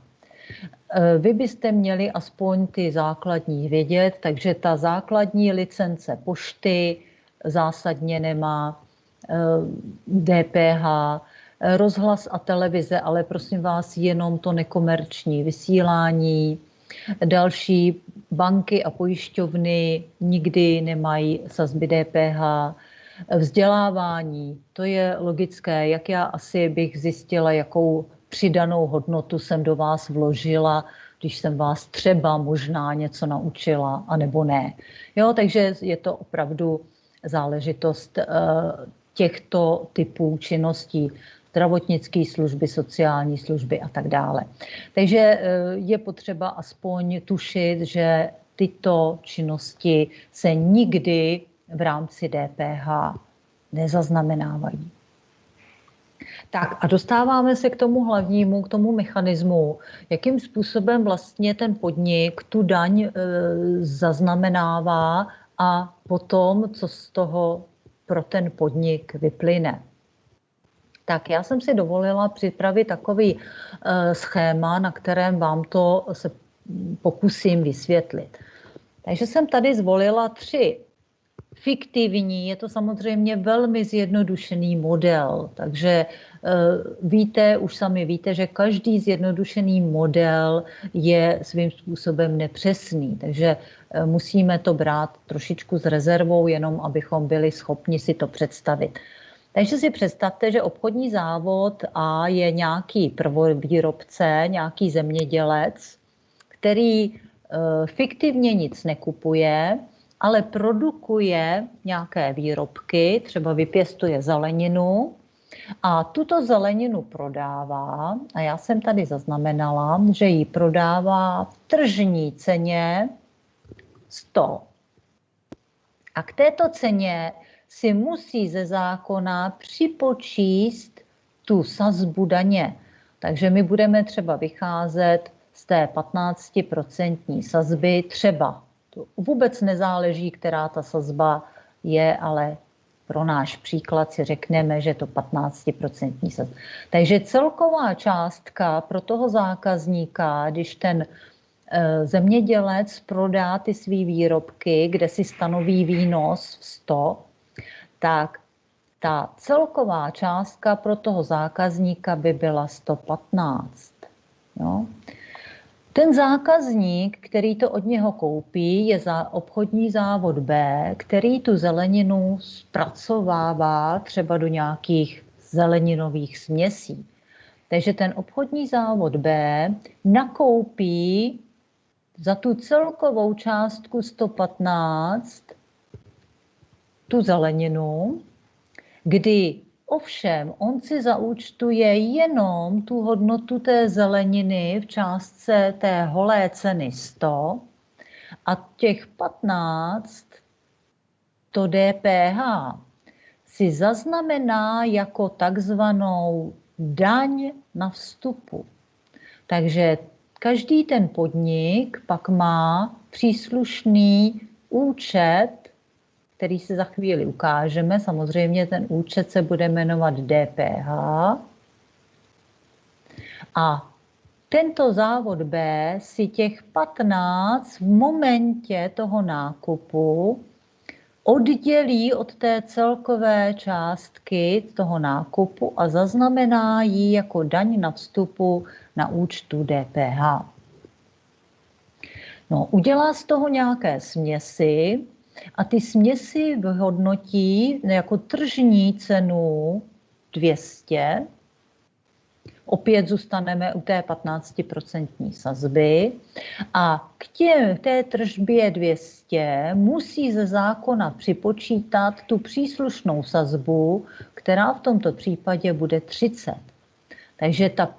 Vy byste měli aspoň ty základní vědět, takže ta základní licence pošty zásadně nemá DPH, rozhlas a televize, ale prosím vás jenom to nekomerční vysílání. Další banky a pojišťovny nikdy nemají sazby DPH. Vzdělávání, to je logické, jak já asi bych zjistila, jakou přidanou hodnotu jsem do vás vložila, když jsem vás třeba možná něco naučila, anebo ne. Jo, takže je to opravdu záležitost těchto typů činností. Zdravotnické služby, sociální služby a tak dále. Takže je potřeba aspoň tušit, že tyto činnosti se nikdy v rámci DPH nezaznamenávají. Tak a dostáváme se k tomu hlavnímu, k tomu mechanismu, jakým způsobem vlastně ten podnik tu daň zaznamenává a potom, co z toho pro ten podnik vyplyne. Tak já jsem si dovolila připravit takový schéma, na kterém vám to se pokusím vysvětlit. Takže jsem tady zvolila 3 fiktivní, je to samozřejmě velmi zjednodušený model, takže víte, už sami víte, že každý zjednodušený model je svým způsobem nepřesný, takže musíme to brát trošičku s rezervou, jenom abychom byli schopni si to představit. Takže si představte, že obchodní závod A je nějaký prvovýrobce, nějaký zemědělec, který fiktivně nic nekupuje, ale produkuje nějaké výrobky, třeba vypěstuje zeleninu a tuto zeleninu prodává, a já jsem tady zaznamenala, že ji prodává v tržní ceně 100. A k této ceně si musí ze zákona připočíst tu sazbu daně. Takže my budeme třeba vycházet z té 15% sazby třeba. To vůbec nezáleží, která ta sazba je, ale pro náš příklad si řekneme, že to 15% sazba. Takže celková částka pro toho zákazníka, když ten zemědělec prodá ty svý výrobky, kde si stanoví výnos v 100, tak ta celková částka pro toho zákazníka by byla 115. Jo? Ten zákazník, který to od něho koupí, je obchodní závod B, který tu zeleninu zpracovává třeba do nějakých zeleninových směsí. Takže ten obchodní závod B nakoupí za tu celkovou částku 115 tu zeleninu, kdy ovšem on si zaúčtuje jenom tu hodnotu té zeleniny v částce té holé ceny 100 a těch 15 to DPH si zaznamená jako takzvanou daň na vstupu. Takže každý ten podnik pak má příslušný účet, který si za chvíli ukážeme. Samozřejmě ten účet se bude jmenovat DPH. A tento závod B si těch 15 v momentě toho nákupu oddělí od té celkové částky toho nákupu a zaznamená ji jako daň na vstupu na účtu DPH. No, udělá z toho nějaké směsi a ty směsi vyhodnotí jako tržní cenu 200. Opět zůstaneme u té 15% sazby a k té tržbě 200 musí ze zákona připočítat tu příslušnou sazbu, která v tomto případě bude 30. Takže ta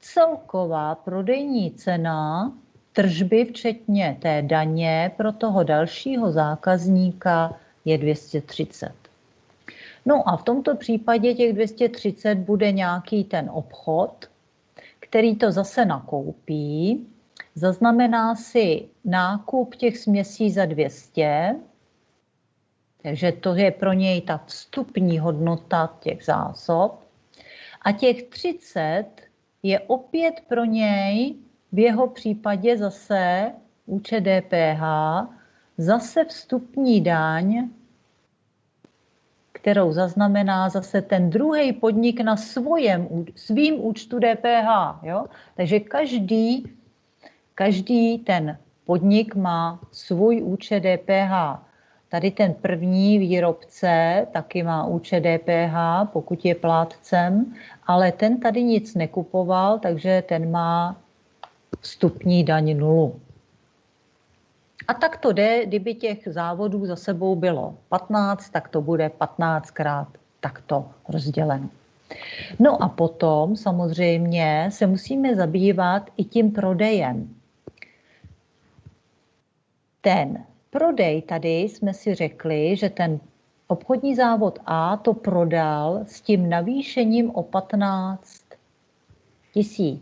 celková prodejní cena tržby, včetně té daně, pro toho dalšího zákazníka je 230. No a v tomto případě těch 230 bude nějaký ten obchod, který to zase nakoupí, zaznamená si nákup těch směsí za 200, takže to je pro něj ta vstupní hodnota těch zásob. A těch 30 je opět pro něj v jeho případě zase účet DPH, zase vstupní daň, kterou zaznamená zase ten druhý podnik na svým účtu DPH. Jo? Takže každý ten podnik má svůj účet DPH. Tady ten první výrobce taky má účet DPH, pokud je plátcem, ale ten tady nic nekupoval, takže ten má vstupní daň 0. A tak to jde, kdyby těch závodů za sebou bylo 15, tak to bude 15krát takto rozděleno. No a potom samozřejmě se musíme zabývat i tím prodejem. Ten prodej tady jsme si řekli, že ten obchodní závod A to prodal s tím navýšením o 15 000.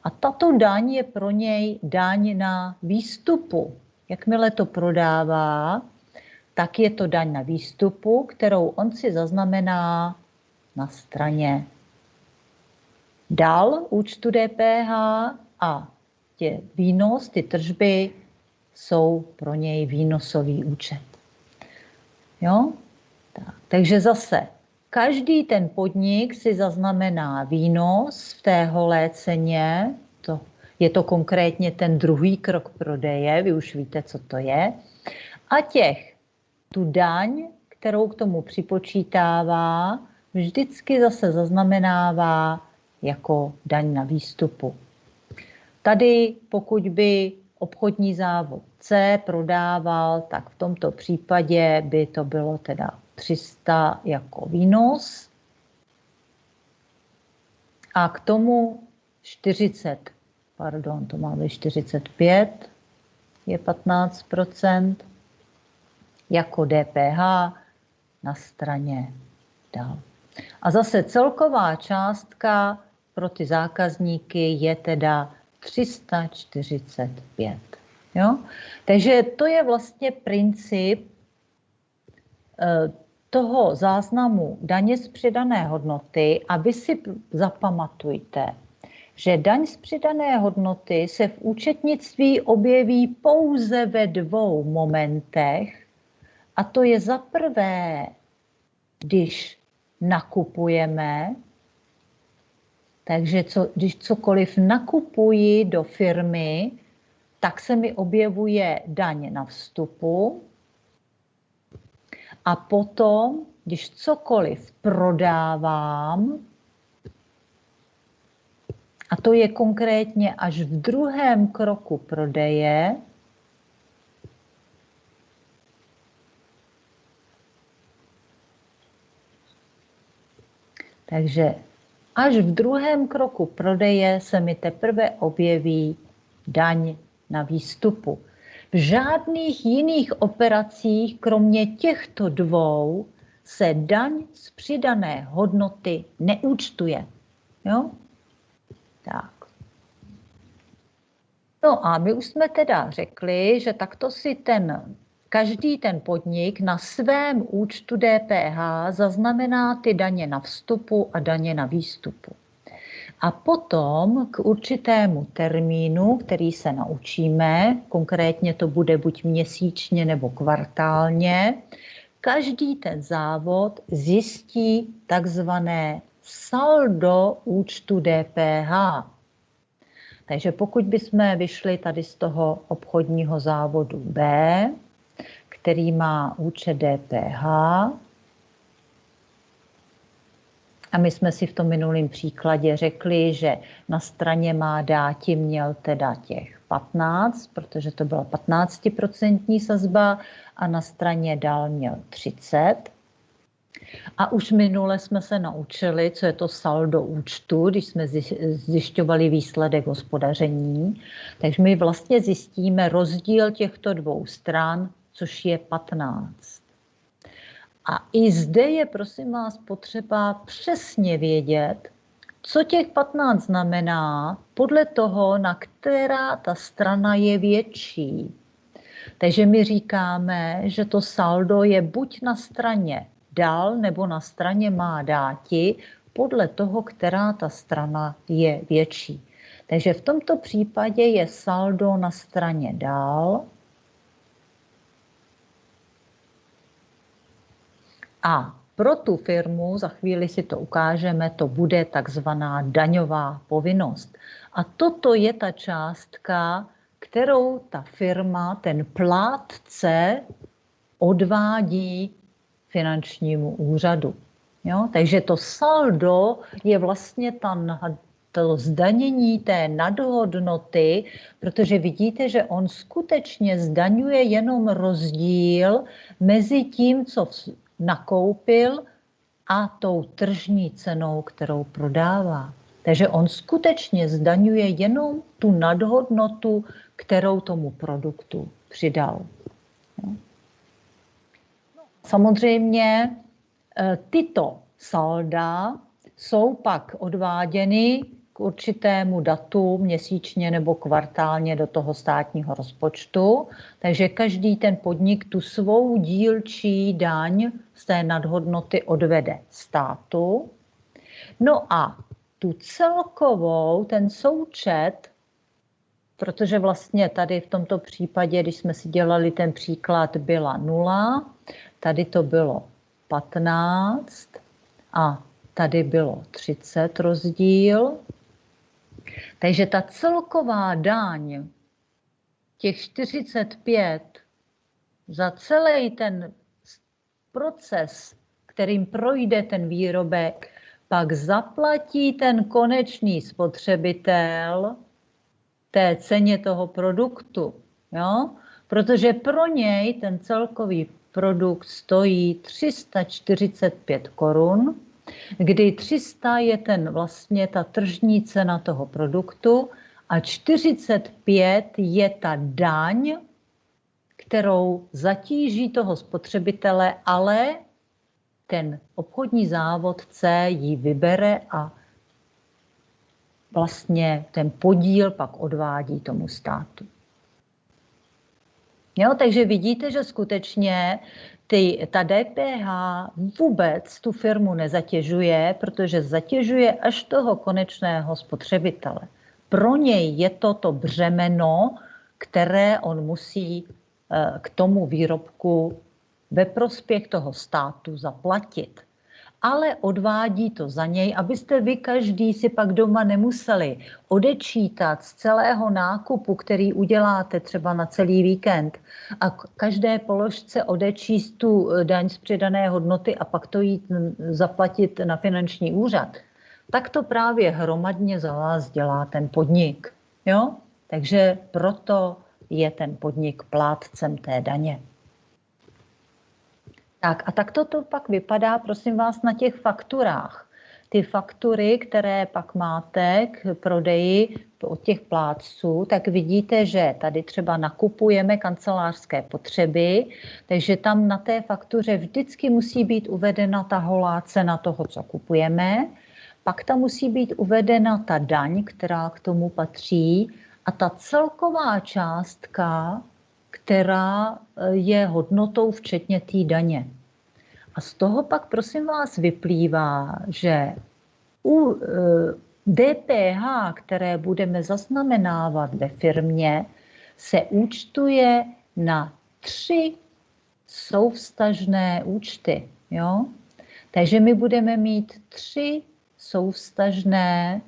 A tato daň je pro něj daň na výstupu. Jakmile to prodává, tak je to daň na výstupu, kterou on si zaznamená na straně dal účtu DPH a výnos, ty tržby jsou pro něj výnosový účet. Jo? Tak. Takže zase každý ten podnik si zaznamená výnos v té holé ceně, je to konkrétně ten druhý krok prodeje, vy už víte, co to je, a tu daň, kterou k tomu připočítává, vždycky zase zaznamenává jako daň na výstupu. Tady, pokud by obchodní závod C prodával, tak v tomto případě by to bylo teda 300 jako výnos a k tomu 45 je 15% jako DPH na straně dál. A zase celková částka pro ty zákazníky je teda 345. Jo? Takže to je vlastně princip toho záznamu daně z přidané hodnoty a vy si zapamatujte, že daň z přidané hodnoty se v účetnictví objeví pouze ve dvou momentech, a to je za prvé, když nakupujeme, takže když cokoliv nakupuji do firmy, tak se mi objevuje daň na vstupu. A potom, když cokoliv prodávám, a to je konkrétně až v druhém kroku prodeje, takže až v druhém kroku prodeje se mi teprve objeví daň na výstupu. V žádných jiných operacích, kromě těchto dvou, se daň z přidané hodnoty neúčtuje. Jo? Tak. No a my už jsme teda řekli, že takto si každý ten podnik na svém účtu DPH zaznamená ty daně na vstupu a daně na výstupu. A potom k určitému termínu, který se naučíme, konkrétně to bude buď měsíčně nebo kvartálně, každý ten závod zjistí takzvané saldo účtu DPH. Takže pokud bychom vyšli tady z toho obchodního závodu B, který má účet DPH, a my jsme si v tom minulém příkladě řekli, že na straně má dáti měl teda těch 15, protože to byla 15% sazba, a na straně dal měl 30. A už minule jsme se naučili, co je to saldo účtu, když jsme zjišťovali výsledek hospodaření. Takže my vlastně zjistíme rozdíl těchto dvou stran, což je 15. A i zde je, prosím vás, potřeba přesně vědět, co těch 15 znamená podle toho, na která ta strana je větší. Takže my říkáme, že to saldo je buď na straně dal, nebo na straně má dáti, podle toho, která ta strana je větší. Takže v tomto případě je saldo na straně dal. A pro tu firmu, za chvíli si to ukážeme, to bude takzvaná daňová povinnost. A toto je ta částka, kterou ta firma, ten plátce, odvádí finančnímu úřadu. Jo? Takže to saldo je vlastně to zdanění té nadhodnoty, protože vidíte, že on skutečně zdaňuje jenom rozdíl mezi tím, co nakoupil, a tou tržní cenou, kterou prodává. Takže on skutečně zdaňuje jenom tu nadhodnotu, kterou tomu produktu přidal. Samozřejmě tyto salda jsou pak odváděny k určitému datu měsíčně nebo kvartálně do toho státního rozpočtu, takže každý ten podnik tu svou dílčí daň z té nadhodnoty odvede státu. No a tu celkovou, ten součet, protože vlastně tady v tomto případě, když jsme si dělali ten příklad, byla 0, tady to bylo 15 a tady bylo 30 rozdíl. Takže ta celková daň, těch 45 za celý ten proces, kterým projde ten výrobek, pak zaplatí ten konečný spotřebitel té ceně toho produktu. Jo? Protože pro něj ten celkový produkt stojí 345 korun, kdy 300 je vlastně ta tržní cena toho produktu a 45 je ta daň, kterou zatíží toho spotřebitele, ale ten obchodní závodce ji vybere a vlastně ten podíl pak odvádí tomu státu. Jo, takže vidíte, že skutečně ta DPH vůbec tu firmu nezatěžuje, protože zatěžuje až toho konečného spotřebitele. Pro něj je to břemeno, které on musí k tomu výrobku ve prospěch toho státu zaplatit. Ale odvádí to za něj, abyste vy každý si pak doma nemuseli odečítat z celého nákupu, který uděláte třeba na celý víkend a každé položce odečíst tu daň z přidané hodnoty a pak to jít zaplatit na finanční úřad. Tak to právě hromadně za vás dělá ten podnik. Jo? Takže proto je ten podnik plátcem té daně. Tak a takto to pak vypadá, prosím vás, na těch fakturách. Ty faktury, které pak máte k prodeji od těch plátců, tak vidíte, že tady třeba nakupujeme kancelářské potřeby, takže tam na té faktuře vždycky musí být uvedena ta holá cena toho, co kupujeme, pak tam musí být uvedena ta daň, která k tomu patří a ta celková částka, která je hodnotou včetně té daně. A z toho pak, prosím vás, vyplývá, že u DPH, které budeme zaznamenávat ve firmě, se účtuje na 3 souvztažné účty. Jo? Takže my budeme mít 3 souvztažné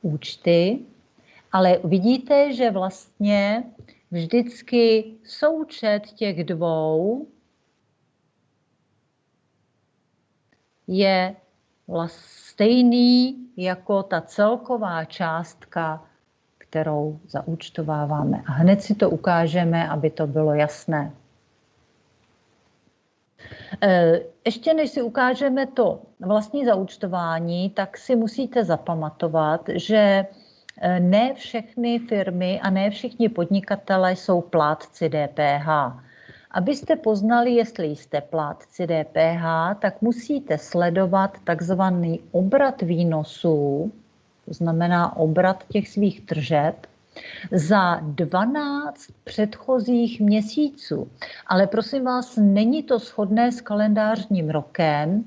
účty, ale vidíte, že vlastně vždycky součet těch dvou je stejný jako ta celková částka, kterou zaúčtováváme. A hned si to ukážeme, aby to bylo jasné. Ještě než si ukážeme to vlastní zaúčtování, tak si musíte zapamatovat, že ne všechny firmy a ne všichni podnikatelé jsou plátci DPH. Abyste poznali, jestli jste plátci DPH, tak musíte sledovat takzvaný obrat výnosů, to znamená obrat těch svých tržeb, za 12 předchozích měsíců. Ale prosím vás, není to shodné s kalendářním rokem.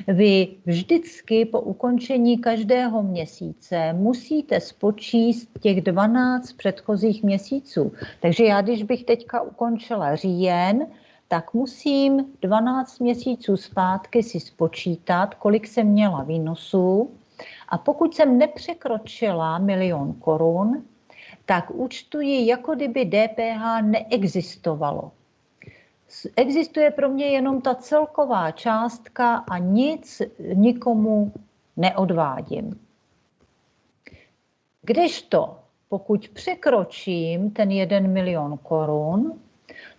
Vy vždycky po ukončení každého měsíce musíte spočíst těch 12 předchozích měsíců. Takže já, když bych teďka ukončila říjen, tak musím 12 měsíců zpátky si spočítat, kolik jsem měla výnosů. A pokud jsem nepřekročila 1 000 000 korun, tak účtuji, jako kdyby DPH neexistovalo. Existuje pro mě jenom ta celková částka a nic nikomu neodvádím. Kdežto, pokud překročím ten 1 000 000 korun,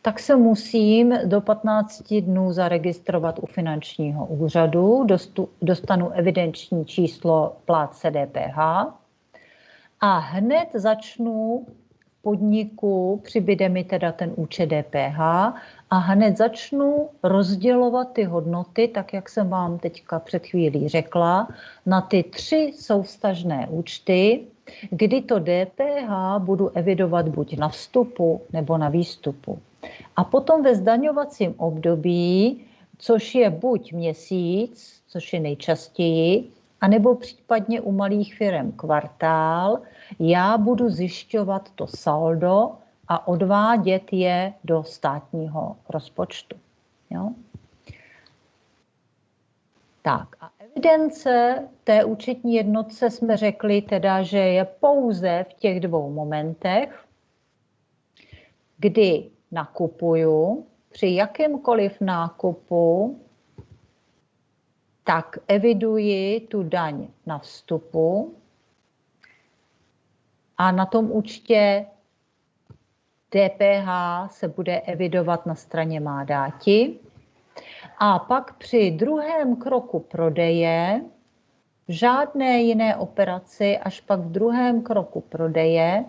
tak se musím do 15 dnů zaregistrovat u finančního úřadu, dostanu evidenční číslo plátce DPH, a hned začnu podniku, přibyde mi teda ten účet DPH a hned začnu rozdělovat ty hodnoty, tak jak jsem vám teďka před chvílí řekla, na ty 3 souvztažné účty, kdy to DPH budu evidovat buď na vstupu nebo na výstupu. A potom ve zdaňovacím období, což je buď měsíc, což je nejčastěji, anebo případně u malých firem kvartál, já budu zjišťovat to saldo a odvádět je do státního rozpočtu. Jo? Tak a evidence té účetní jednotce jsme řekli teda, že je pouze v těch 2 momentech, kdy nakupuju, při jakémkoliv nákupu, tak eviduji tu daň na vstupu a na tom účtě DPH se bude evidovat na straně má dáti. A pak při druhém kroku prodeje, žádné jiné operaci, až pak v druhém kroku prodeje,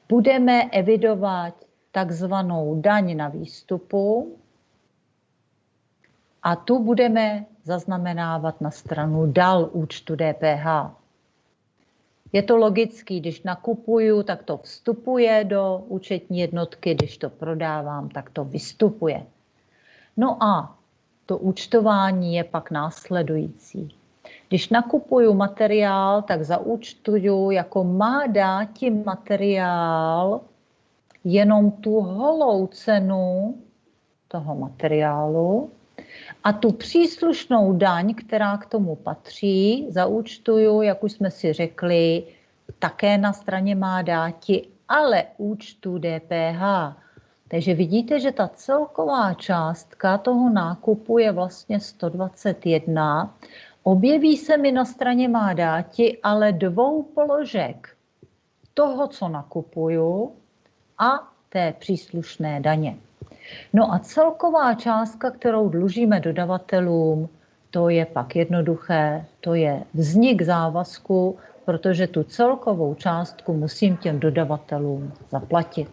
budeme evidovat takzvanou daň na výstupu a tu budeme zaznamenávat na stranu dal účtu DPH. Je to logický, když nakupuju, tak to vstupuje do účetní jednotky, když to prodávám, tak to vystupuje. No a to účtování je pak následující. Když nakupuju materiál, tak zaúčtuju jako má dáti materiál jenom tu holou cenu toho materiálu a tu příslušnou daň, která k tomu patří, zaúčtuju, jak už jsme si řekli, také na straně má dáti, ale účtu DPH. Takže vidíte, že ta celková částka toho nákupu je vlastně 121. Objeví se mi na straně má dáti, ale 2 položek toho, co nakupuju a té příslušné daně. No a celková částka, kterou dlužíme dodavatelům, to je pak jednoduché, to je vznik závazku, protože tu celkovou částku musím těm dodavatelům zaplatit.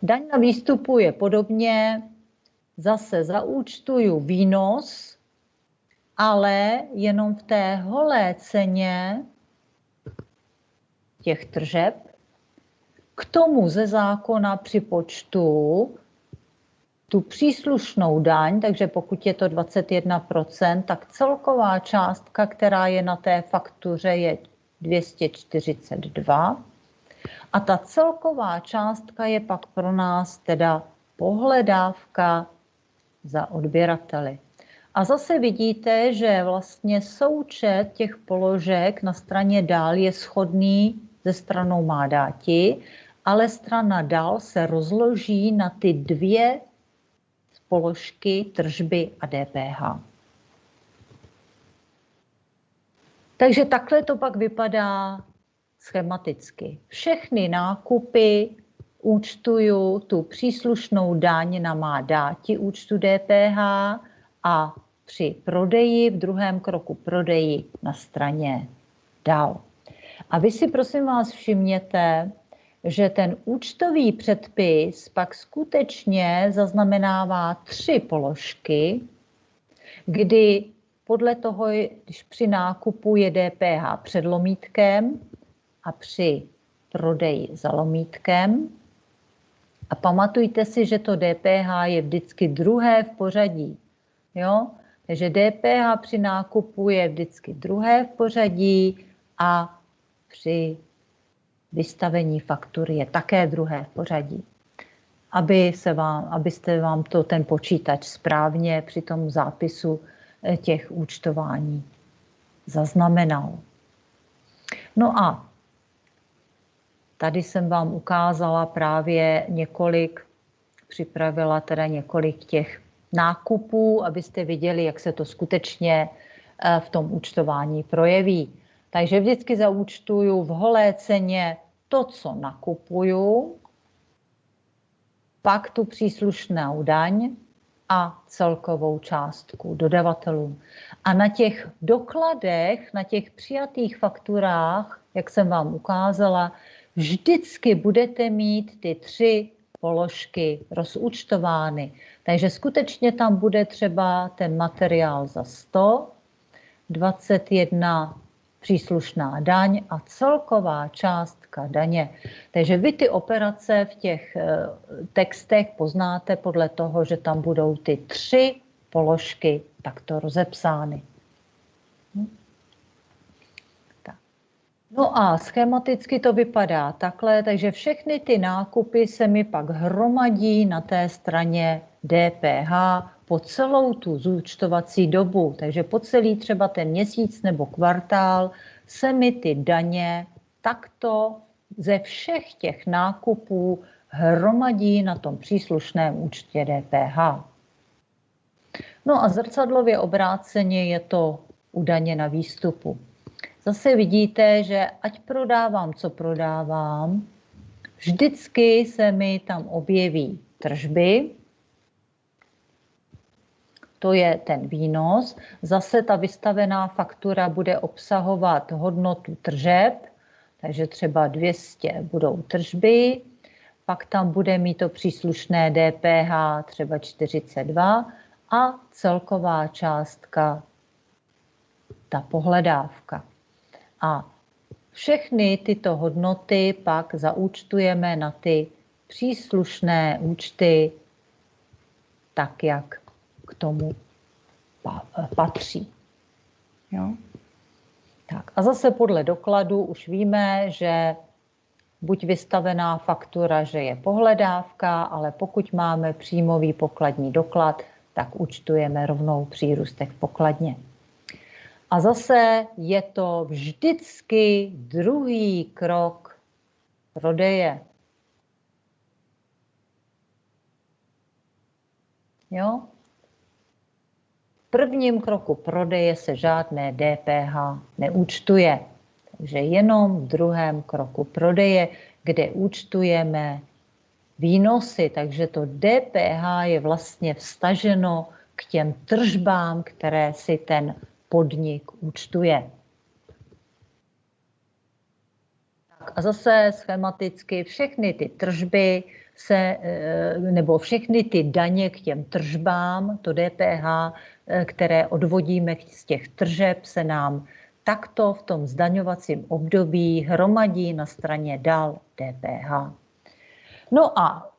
Daň na výstupu je podobně, zase zaúčtuju výnos, ale jenom v té holé ceně těch tržeb. K tomu ze zákona připočtu tu příslušnou daň, takže pokud je to 21%, tak celková částka, která je na té faktuře, je 242. A ta celková částka je pak pro nás teda pohledávka za odběrateli. A zase vidíte, že vlastně součet těch položek na straně dál je shodný se stranou má dáti, ale strana dál se rozloží na ty 2 položky tržby a DPH. Takže takhle to pak vypadá schematicky. Všechny nákupy účtuju tu příslušnou daň na má dáti účtu DPH a při prodeji, v druhém kroku prodeji na straně dál. A vy si prosím vás všimněte, že ten účtový předpis pak skutečně zaznamenává 3 položky, kdy podle toho, když při nákupu je DPH před lomítkem a při prodeji za lomítkem. A pamatujte si, že to DPH je vždycky druhé v pořadí. Jo? Takže DPH při nákupu je vždycky druhé v pořadí a při vystavení faktury je také druhé v pořadí. Abyste vám to ten počítač správně při tom zápisu těch účtování zaznamenal. No a tady jsem vám ukázala právě připravila teda několik těch nákupů, abyste viděli, jak se to skutečně v tom účtování projeví. Takže vždycky zaúčtuju v holé ceně to, co nakupuju, pak tu příslušnou daň a celkovou částku dodavatelům. A na těch dokladech, na těch přijatých fakturách, jak jsem vám ukázala, vždycky budete mít ty 3 položky rozúčtovány. Takže skutečně tam bude třeba ten materiál za 100, 21 příslušná daň a celková částka daně. Takže vy ty operace v těch textech poznáte podle toho, že tam budou ty 3 položky takto rozepsány. No a schematicky to vypadá takhle, takže všechny ty nákupy se mi pak hromadí na té straně DPH po celou tu zúčtovací dobu. Takže po celý třeba ten měsíc nebo kvartál se mi ty daně takto ze všech těch nákupů hromadí na tom příslušném účtě DPH. No a zrcadlově obráceně je to u daně na výstupu. Zase vidíte, že ať prodávám, co prodávám, vždycky se mi tam objeví tržby, to je ten výnos. Zase ta vystavená faktura bude obsahovat hodnotu tržeb, takže třeba 200 budou tržby, pak tam bude mít to příslušné DPH třeba 42 a celková částka, ta pohledávka. A všechny tyto hodnoty pak zaúčtujeme na ty příslušné účty tak, jak k tomu patří. Jo? Tak a zase podle dokladu už víme, že buď vystavená faktura, že je pohledávka, ale pokud máme příjmový pokladní doklad, tak účtujeme rovnou přírůstek v pokladně. A zase je to vždycky druhý krok prodeje. Jo? V prvním kroku prodeje se žádné DPH neúčtuje. Takže jenom v druhém kroku prodeje, kde účtujeme výnosy. Takže to DPH je vlastně vztaženo k těm tržbám, které si ten podnik účtuje. Tak a zase schematicky všechny ty tržby nebo všechny ty daně k těm tržbám, to DPH, které odvodíme z těch tržeb, se nám takto v tom zdaňovacím období hromadí na straně dál DPH. No a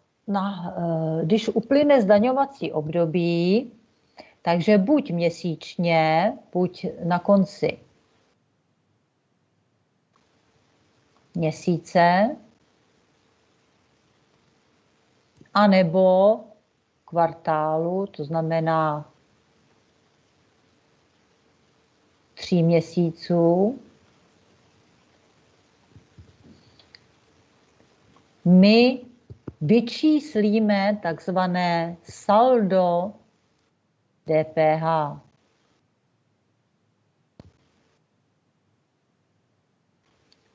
když uplyne zdaňovací období, takže buď měsíčně, buď na konci měsíce, anebo kvartálu, to znamená 3 měsíců, my vyčíslíme takzvané saldo DPH.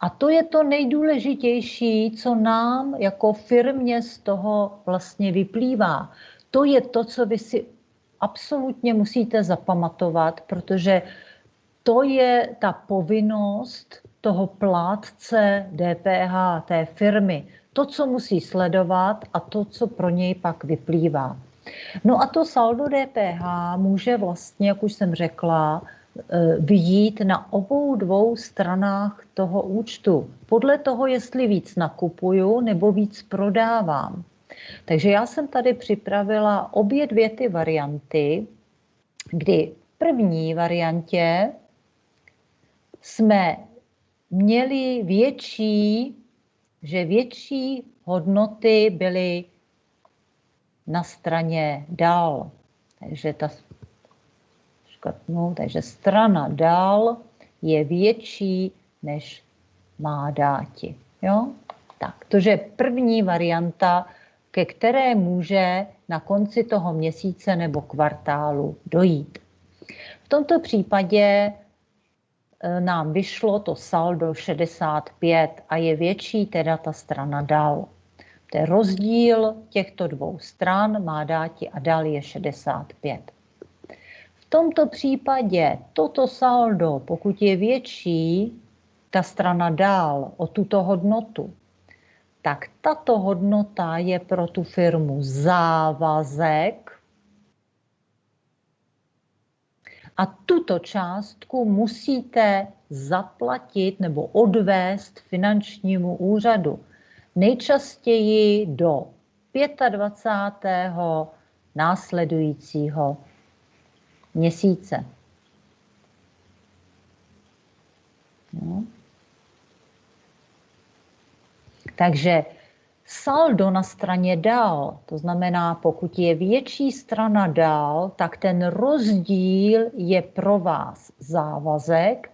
A to je to nejdůležitější, co nám jako firmě z toho vlastně vyplývá. To je to, co vy si absolutně musíte zapamatovat, protože to je ta povinnost toho plátce DPH, té firmy. To, co musí sledovat a to, co pro něj pak vyplývá. No a to saldo DPH může vlastně, jak už jsem řekla, vyjít na obou dvou stranách toho účtu. Podle toho, jestli víc nakupuju nebo víc prodávám. Takže já jsem tady připravila obě dvě ty varianty, kdy v první variantě jsme měli větší hodnoty byly na straně dál. Takže strana dál je větší, než má dáti. Jo? Tak, to je první varianta, ke které může na konci toho měsíce nebo kvartálu dojít. V tomto případě nám vyšlo to saldo 65 a je větší teda ta strana dál. To je rozdíl těchto dvou stran, má dáti a dál je 65. V tomto případě toto saldo, pokud je větší, ta strana dál o tuto hodnotu, tak tato hodnota je pro tu firmu závazek a tuto částku musíte zaplatit nebo odvést finančnímu úřadu. Nejčastěji do 25. následujícího měsíce. No. Takže saldo na straně dál, to znamená, pokud je větší strana dál, tak ten rozdíl je pro vás závazek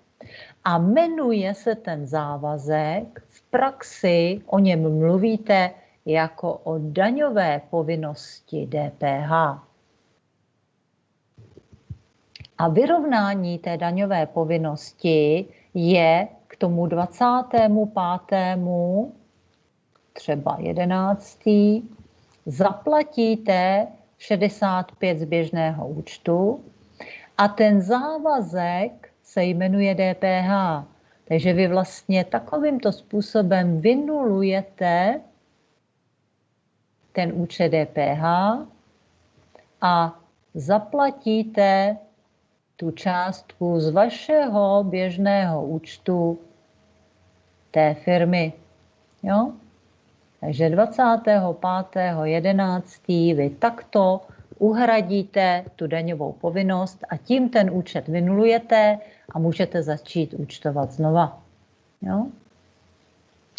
a jmenuje se ten závazek, v praxi o něm mluvíte jako o daňové povinnosti DPH. A vyrovnání té daňové povinnosti je k tomu 25. třeba 11. zaplatíte 65 z běžného účtu a ten závazek se jmenuje DPH. Takže vy vlastně takovýmto způsobem vynulujete ten účet DPH a zaplatíte tu částku z vašeho běžného účtu té firmy. Jo? Takže 25.11. vy takto uhradíte tu daňovou povinnost a tím ten účet vynulujete a můžete začít účtovat znova. Jo?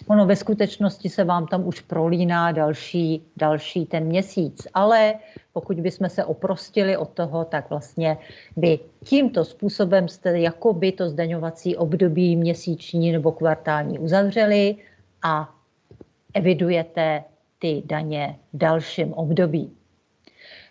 Ono ve skutečnosti se vám tam už prolíná další ten měsíc, ale pokud bychom se oprostili od toho, tak vlastně by tímto způsobem jste jakoby to zdaňovací období měsíční nebo kvartální uzavřeli a evidujete ty daně v dalším období.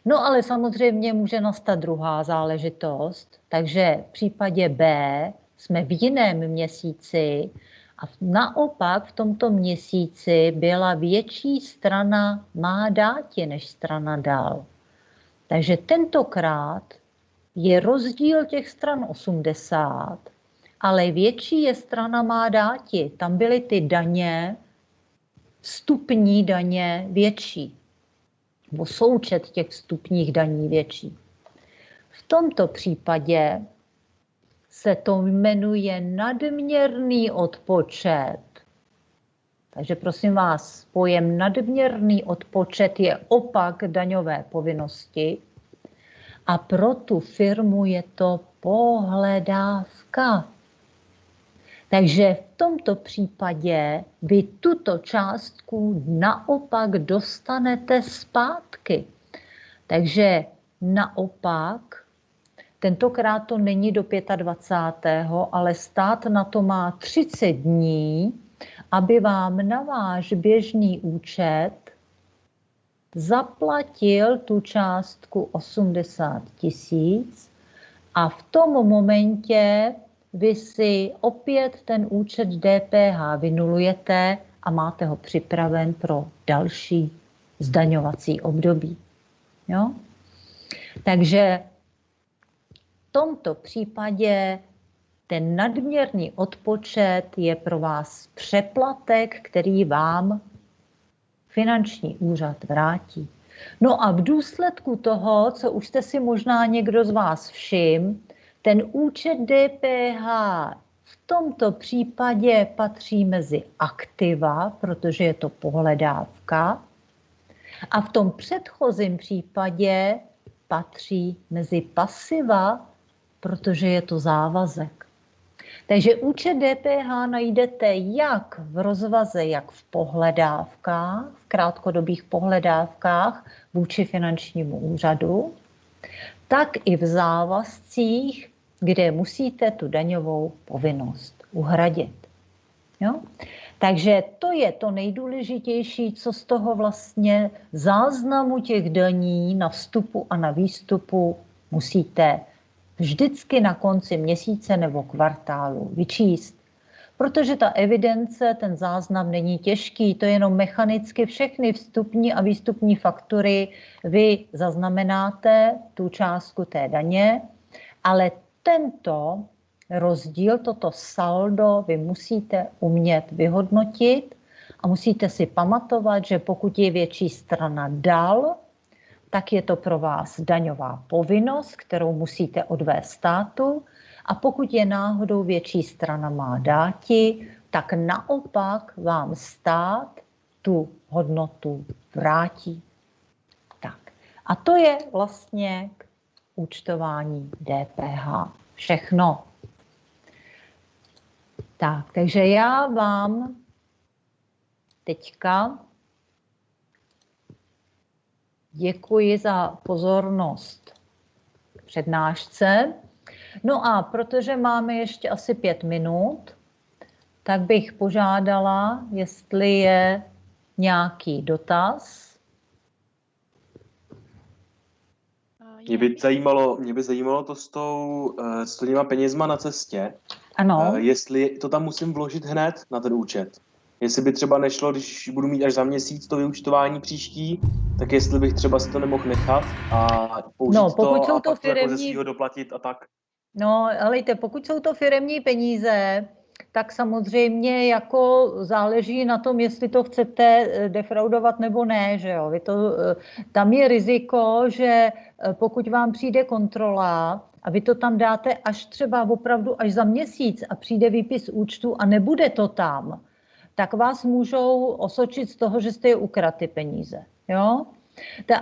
No ale samozřejmě může nastat druhá záležitost, takže v případě B jsme v jiném měsíci a naopak v tomto měsíci byla větší strana má dáti než strana dal. Takže tentokrát je rozdíl těch stran 80, ale větší je strana má dáti. Tam byly ty daně, vstupní daně větší, nebo součet těch vstupních daní větší. V tomto případě se to jmenuje nadměrný odpočet. Takže prosím vás, pojem nadměrný odpočet je opak daňové povinnosti a pro tu firmu je to pohledávka. Takže v tomto případě vy tuto částku naopak dostanete zpátky. Takže naopak, tentokrát to není do 25., ale stát na to má 30 dní, aby vám na váš běžný účet zaplatil tu částku 80 000 a v tom momentě vy si opět ten účet DPH vynulujete a máte ho připraven pro další zdaňovací období. Jo? Takže v tomto případě ten nadměrný odpočet je pro vás přeplatek, který vám finanční úřad vrátí. No a v důsledku toho, co už jste si možná někdo z vás všiml, ten účet DPH v tomto případě patří mezi aktiva, protože je to pohledávka, a v tom předchozím případě patří mezi pasiva, protože je to závazek. Takže účet DPH najdete jak v rozvaze, jak v pohledávkách, v krátkodobých pohledávkách vůči finančnímu úřadu, tak i v závazcích, kde musíte tu daňovou povinnost uhradit. Jo? Takže to je to nejdůležitější, co z toho vlastně záznamu těch daní na vstupu a na výstupu musíte vždycky na konci měsíce nebo kvartálu vyčíst. Protože ta evidence, ten záznam není těžký, to je jenom mechanicky všechny vstupní a výstupní faktury vy zaznamenáte tu částku té daně, ale tento rozdíl, toto saldo vy musíte umět vyhodnotit A musíte si pamatovat, že pokud je větší strana dal, tak je to pro vás daňová povinnost, kterou musíte odvést státu. A pokud je náhodou větší strana má dáti, tak naopak vám stát tu hodnotu vrátí. Tak. A to je vlastně k účtování DPH. Všechno. Tak, takže já vám teďka děkuji za pozornost k přednášce. No a protože máme ještě asi 5 minut, tak bych požádala, jestli je nějaký dotaz. Mě by zajímalo to s těma penězma na cestě. Ano. Jestli to tam musím vložit hned na ten účet. Jestli by třeba nešlo, když budu mít až za měsíc to vyúčtování příští, tak jestli bych třeba si to nemohl nechat a použít to a pak to jako ze svýho doplatit a tak. No, helejte, pokud jsou to firemní peníze, tak samozřejmě jako záleží na tom, jestli to chcete defraudovat nebo ne, že jo. Tam je riziko, že pokud vám přijde kontrola a vy to tam dáte až třeba opravdu až za měsíc a přijde výpis účtu a nebude to tam, tak vás můžou osočit z toho, že jste je ukradli ty peníze, jo.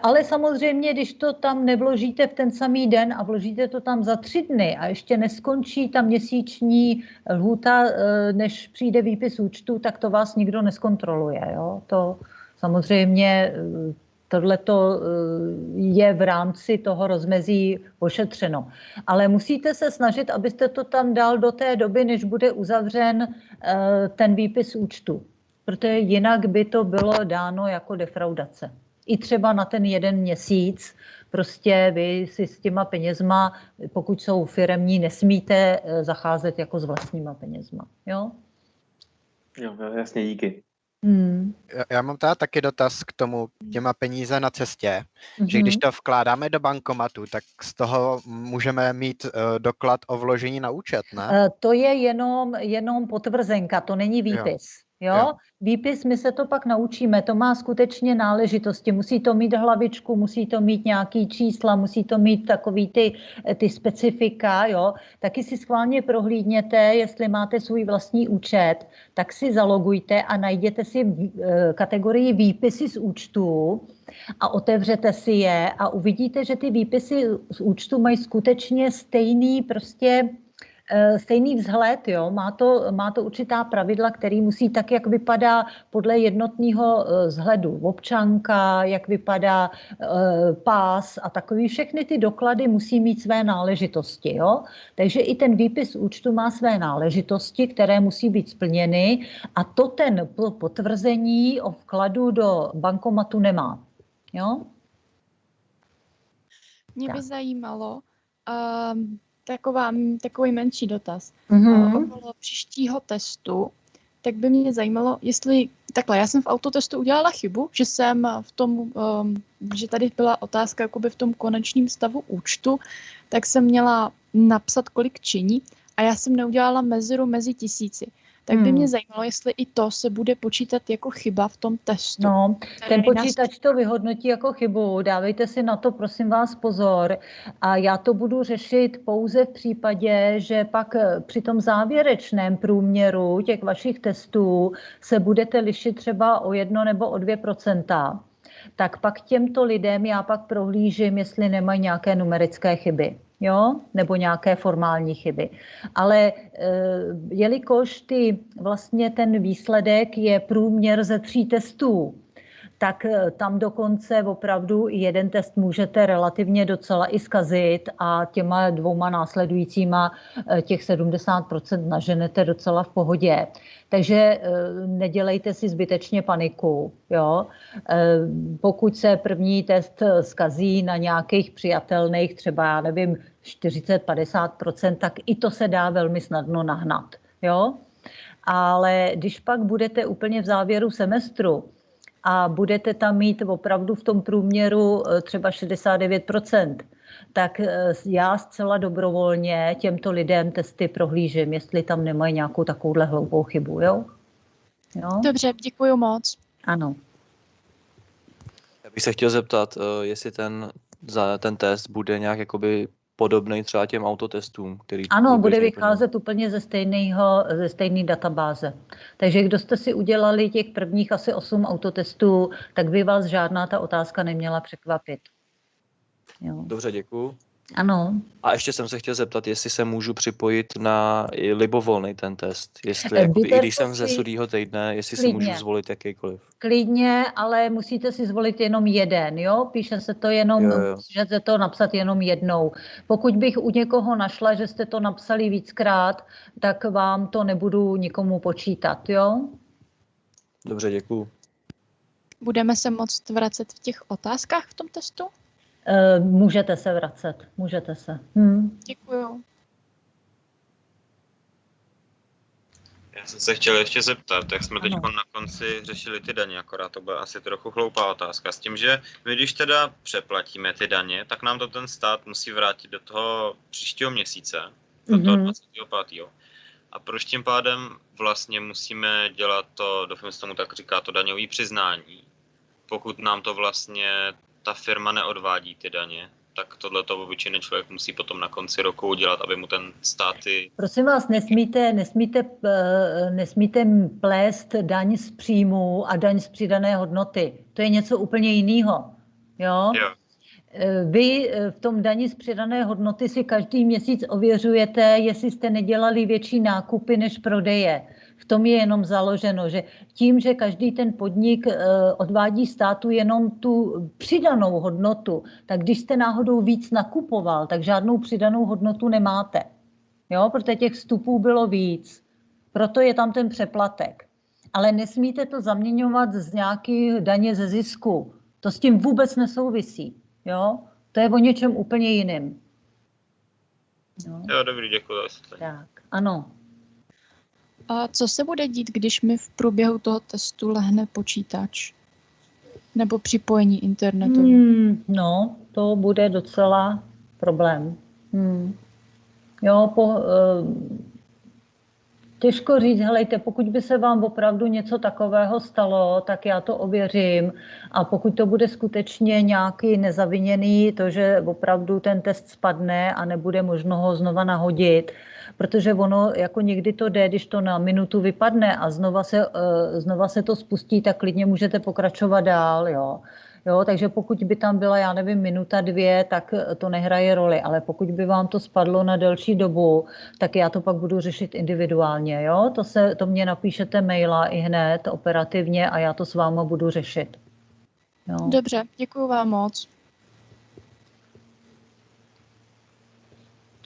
Ale samozřejmě, když to tam nevložíte v ten samý den a vložíte to tam za 3 dny a ještě neskončí ta měsíční lhůta, než přijde výpis účtu, tak to vás nikdo neskontroluje. Jo? To samozřejmě tohleto je v rámci toho rozmezí ošetřeno. Ale musíte se snažit, abyste to tam dal do té doby, než bude uzavřen ten výpis účtu. Protože jinak by to bylo dáno jako defraudace. I třeba na ten 1 měsíc, prostě vy si s těma penězma, pokud jsou firemní, nesmíte zacházet jako s vlastníma penězma. Jo? Jo, jasně, díky. Já mám teda taky dotaz k tomu těma peníze na cestě, že když to vkládáme do bankomatu, tak z toho můžeme mít doklad o vložení na účet, ne? To je jenom potvrzenka, to není výpis. Jo? Výpis, my se to pak naučíme, to má skutečně náležitosti, musí to mít hlavičku, musí to mít nějaký čísla, musí to mít takový ty specifika, jo? Taky si schválně prohlídněte, jestli máte svůj vlastní účet, tak si zalogujte a najděte si kategorii výpisy z účtu a otevřete si je a uvidíte, že ty výpisy z účtu mají skutečně stejný vzhled, jo? Má to určitá pravidla, který musí tak, jak vypadá podle jednotného vzhledu občanka, jak vypadá pás a takový. Všechny ty doklady musí mít své náležitosti. Jo? Takže i ten výpis účtu má své náležitosti, které musí být splněny a to ten potvrzení o vkladu do bankomatu nemá. Jo? Mě by zajímalo, takový menší dotaz. Okolo příštího testu, tak by mě zajímalo, jestli takhle, já jsem v autotestu udělala chybu, že jsem v tom, že tady byla otázka jakoby v tom konečném stavu účtu, tak jsem měla napsat, kolik činí a já jsem neudělala mezeru mezi 1000. Tak by mě zajímalo, jestli i to se bude počítat jako chyba v tom testu. No, ten počítač to vyhodnotí jako chybu. Dávejte si na to, prosím vás, pozor. A já to budu řešit pouze v případě, že pak při tom závěrečném průměru těch vašich testů se budete lišit třeba o 1 nebo o 2%. Tak pak těmto lidem já pak prohlížím, jestli nemají nějaké numerické chyby. Jo? Nebo nějaké formální chyby. Ale jelikož vlastně ten výsledek je průměr ze 3 testů, tak tam dokonce opravdu jeden test můžete relativně docela i zkazit a těma 2 následujícíma těch 70% naženete docela v pohodě. Takže nedělejte si zbytečně paniku. Jo? Pokud se první test zkazí na nějakých přijatelných, třeba já nevím, 40-50%, tak i to se dá velmi snadno nahnat. Jo? Ale když pak budete úplně v závěru semestru a budete tam mít opravdu v tom průměru třeba 69%, tak já zcela dobrovolně těmto lidem testy prohlížím, jestli tam nemají nějakou takovouhle hloupou chybu. Jo? Jo? Dobře, děkuji moc. Ano. Já bych se chtěl zeptat, jestli ten test bude nějak jakoby podobný třeba těm autotestům, který... Ano, bude vycházet úplně ze stejné databáze. Takže kdo jste si udělali těch prvních asi 8 autotestů, tak by vás žádná ta otázka neměla překvapit. Jo. Dobře, děkuju. Ano. A ještě jsem se chtěl zeptat, jestli se můžu připojit na libovolný ten test. Jestli, i když jsem ze sudýho týdne, jestli si můžu zvolit jakýkoliv. Klidně, ale musíte si zvolit jenom jeden, jo? Píše se to jenom, můžete to napsat jenom jednou. Pokud bych u někoho našla, že jste to napsali víckrát, tak vám to nebudu nikomu počítat, jo? Dobře, děkuju. Budeme se moct vracet v těch otázkách v tom testu? Můžete se vracet, můžete se. Děkuju. Já jsem se chtěl ještě zeptat, jak jsme teď na konci řešili ty daně, akorát to byla asi trochu hloupá otázka, s tím, že my když teda přeplatíme ty daně, tak nám to ten stát musí vrátit do toho příštího měsíce, do toho 25. A proč tím pádem vlastně musíme dělat to, doufám, že tomu tak říká, to daňové přiznání, pokud nám to vlastně ta firma neodvádí ty daně, tak tohleto obyčejný člověk musí potom na konci roku udělat, aby mu ten státy... Prosím vás, nesmíte plést daň z příjmu a daň z přidané hodnoty. To je něco úplně jiného. Jo? Vy v tom dani z přidané hodnoty si každý měsíc ověřujete, jestli jste nedělali větší nákupy než prodeje. V tom je jenom založeno, že tím, že každý ten podnik odvádí státu jenom tu přidanou hodnotu, tak když jste náhodou víc nakupoval, tak žádnou přidanou hodnotu nemáte. Jo, protože těch vstupů bylo víc. Proto je tam ten přeplatek. Ale nesmíte to zaměňovat z nějaký daně ze zisku. To s tím vůbec nesouvisí. Jo? To je o něčem úplně jiným. Jo, dobrý, děkuji za vysvětlení. Tak, ano. A co se bude dít, když mi v průběhu toho testu lehne počítač? Nebo připojení internetu? No, to bude docela problém. Jo, těžko říct, helejte, pokud by se vám opravdu něco takového stalo, tak já to ověřím a pokud to bude skutečně nějaký nezaviněný, to, že opravdu ten test spadne a nebude možno ho znova nahodit, protože ono jako někdy to jde, když to na minutu vypadne a znova se to spustí, tak klidně můžete pokračovat dál, jo. Jo, takže pokud by tam byla, já nevím, minuta, 2, tak to nehraje roli, ale pokud by vám to spadlo na delší dobu, tak já to pak budu řešit individuálně, jo? To mě napíšete maila i hned operativně a já to s váma budu řešit. Jo? Dobře, děkuju vám moc.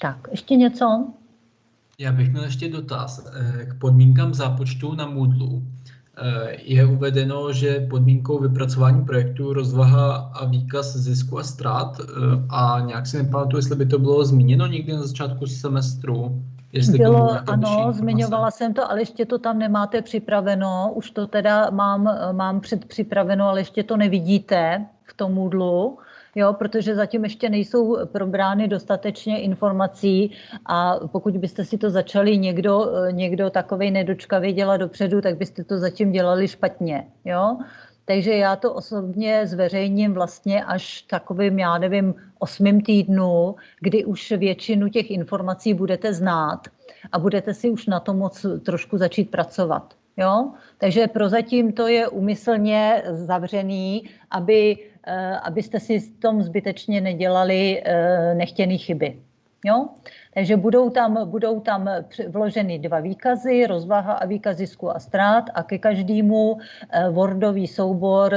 Tak, ještě něco? Já bych měl ještě dotaz k podmínkám zápočtu na Moodlu. Je uvedeno, že podmínkou vypracování projektu rozvaha a výkaz zisku a ztrát a nějak si nepamatuju, jestli by to bylo zmíněno někdy na začátku semestru. Bylo, ano, zmiňovala jsem to, ale ještě to tam nemáte připraveno, už to teda mám předpřipraveno, ale ještě to nevidíte v tom Moodlu. Jo, protože zatím ještě nejsou probrány dostatečně informací a pokud byste si to začali někdo takovej nedočkavý dělat dopředu, tak byste to zatím dělali špatně. Jo? Takže já to osobně zveřejním vlastně až takovým, já nevím, 8. týdnu, kdy už většinu těch informací budete znát a budete si už na to moc trošku začít pracovat. Jo? Takže prozatím to je úmyslně zavřený, abyste si v tom zbytečně nedělali nechtěné chyby. Jo? Takže budou tam vloženy 2 výkazy, rozvaha a výkaz zisku a ztrát a ke každému Wordový soubor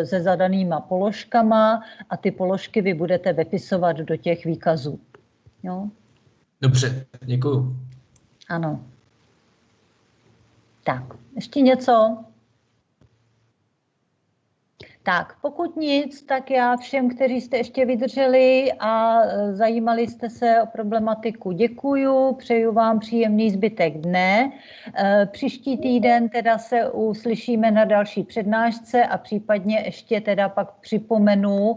se zadanýma položkama a ty položky vy budete vypisovat do těch výkazů. Jo? Dobře, děkuju. Ano. Tak, ještě něco? Tak, pokud nic, tak já všem, kteří jste ještě vydrželi a zajímali jste se o problematiku, děkuju, přeju vám příjemný zbytek dne. Příští týden teda se uslyšíme na další přednášce a případně ještě teda pak připomenu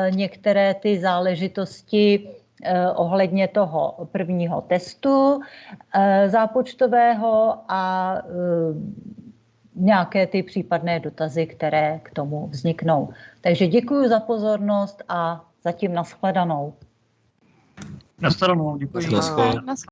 některé ty záležitosti ohledně toho prvního testu zápočtového a nějaké ty případné dotazy, které k tomu vzniknou. Takže děkuji za pozornost a zatím nashledanou. Nashledanou, děkuji.